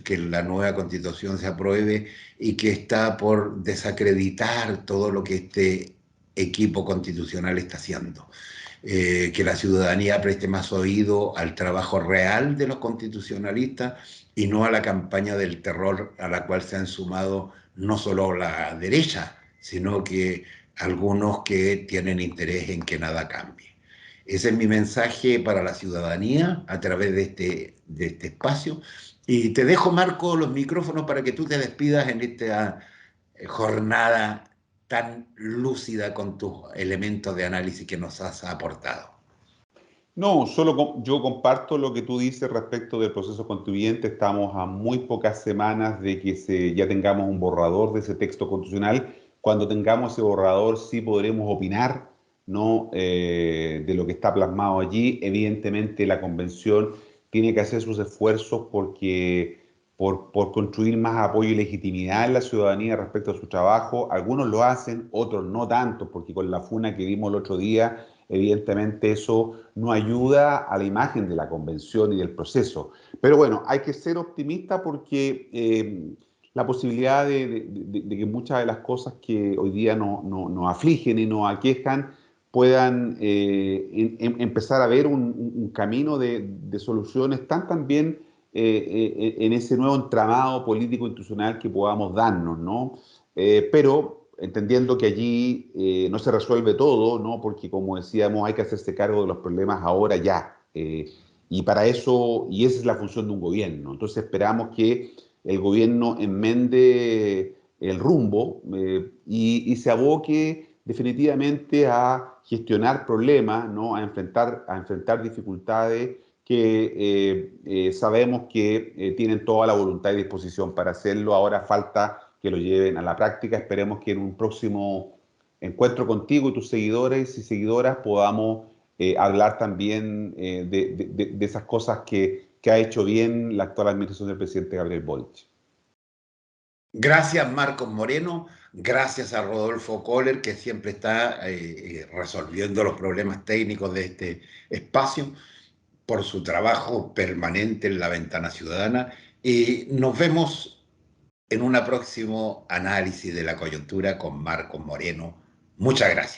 que la nueva constitución se apruebe, y que está por desacreditar todo lo que este equipo constitucional está haciendo. Que la ciudadanía preste más oído al trabajo real de los constitucionalistas y no a la campaña del terror a la cual se han sumado no solo la derecha, sino que algunos que tienen interés en que nada cambie. Ese es mi mensaje para la ciudadanía a través de este espacio. Y te dejo, Marco, los micrófonos para que tú te despidas en esta jornada tan lúcida con tus elementos de análisis que nos has aportado. No, solo yo comparto lo que tú dices respecto del proceso constituyente. Estamos a muy pocas semanas de que ya tengamos un borrador de ese texto constitucional. Cuando tengamos ese borrador, sí podremos opinar, ¿no? De lo que está plasmado allí. Evidentemente, la convención tiene que hacer sus esfuerzos por construir más apoyo y legitimidad en la ciudadanía respecto a su trabajo. Algunos lo hacen, otros no tanto, porque con la funa que vimos el otro día, evidentemente eso no ayuda a la imagen de la convención y del proceso. Pero bueno, hay que ser optimista, porque la posibilidad de que muchas de las cosas que hoy día nos afligen y nos aquejan puedan empezar a ver un camino de soluciones, están también en ese nuevo entramado político institucional que podamos darnos, ¿no? Pero entendiendo que allí no se resuelve todo, ¿no? Porque, como decíamos, hay que hacerse cargo de los problemas ahora ya. Y para eso, y esa es la función de un gobierno. Entonces esperamos que el gobierno enmende el rumbo y se aboque definitivamente a gestionar problemas, ¿no? A enfrentar dificultades que sabemos que tienen toda la voluntad y disposición para hacerlo. Ahora falta que lo lleven a la práctica. Esperemos que en un próximo encuentro contigo y tus seguidores y seguidoras podamos hablar también de esas cosas que ha hecho bien la actual administración del presidente Gabriel Boric. Gracias, Marcos Moreno. Gracias a Rodolfo Kohler, que siempre está resolviendo los problemas técnicos de este espacio, por su trabajo permanente en la Ventana Ciudadana. Y nos vemos en un próximo análisis de la coyuntura con Marcos Moreno. Muchas gracias.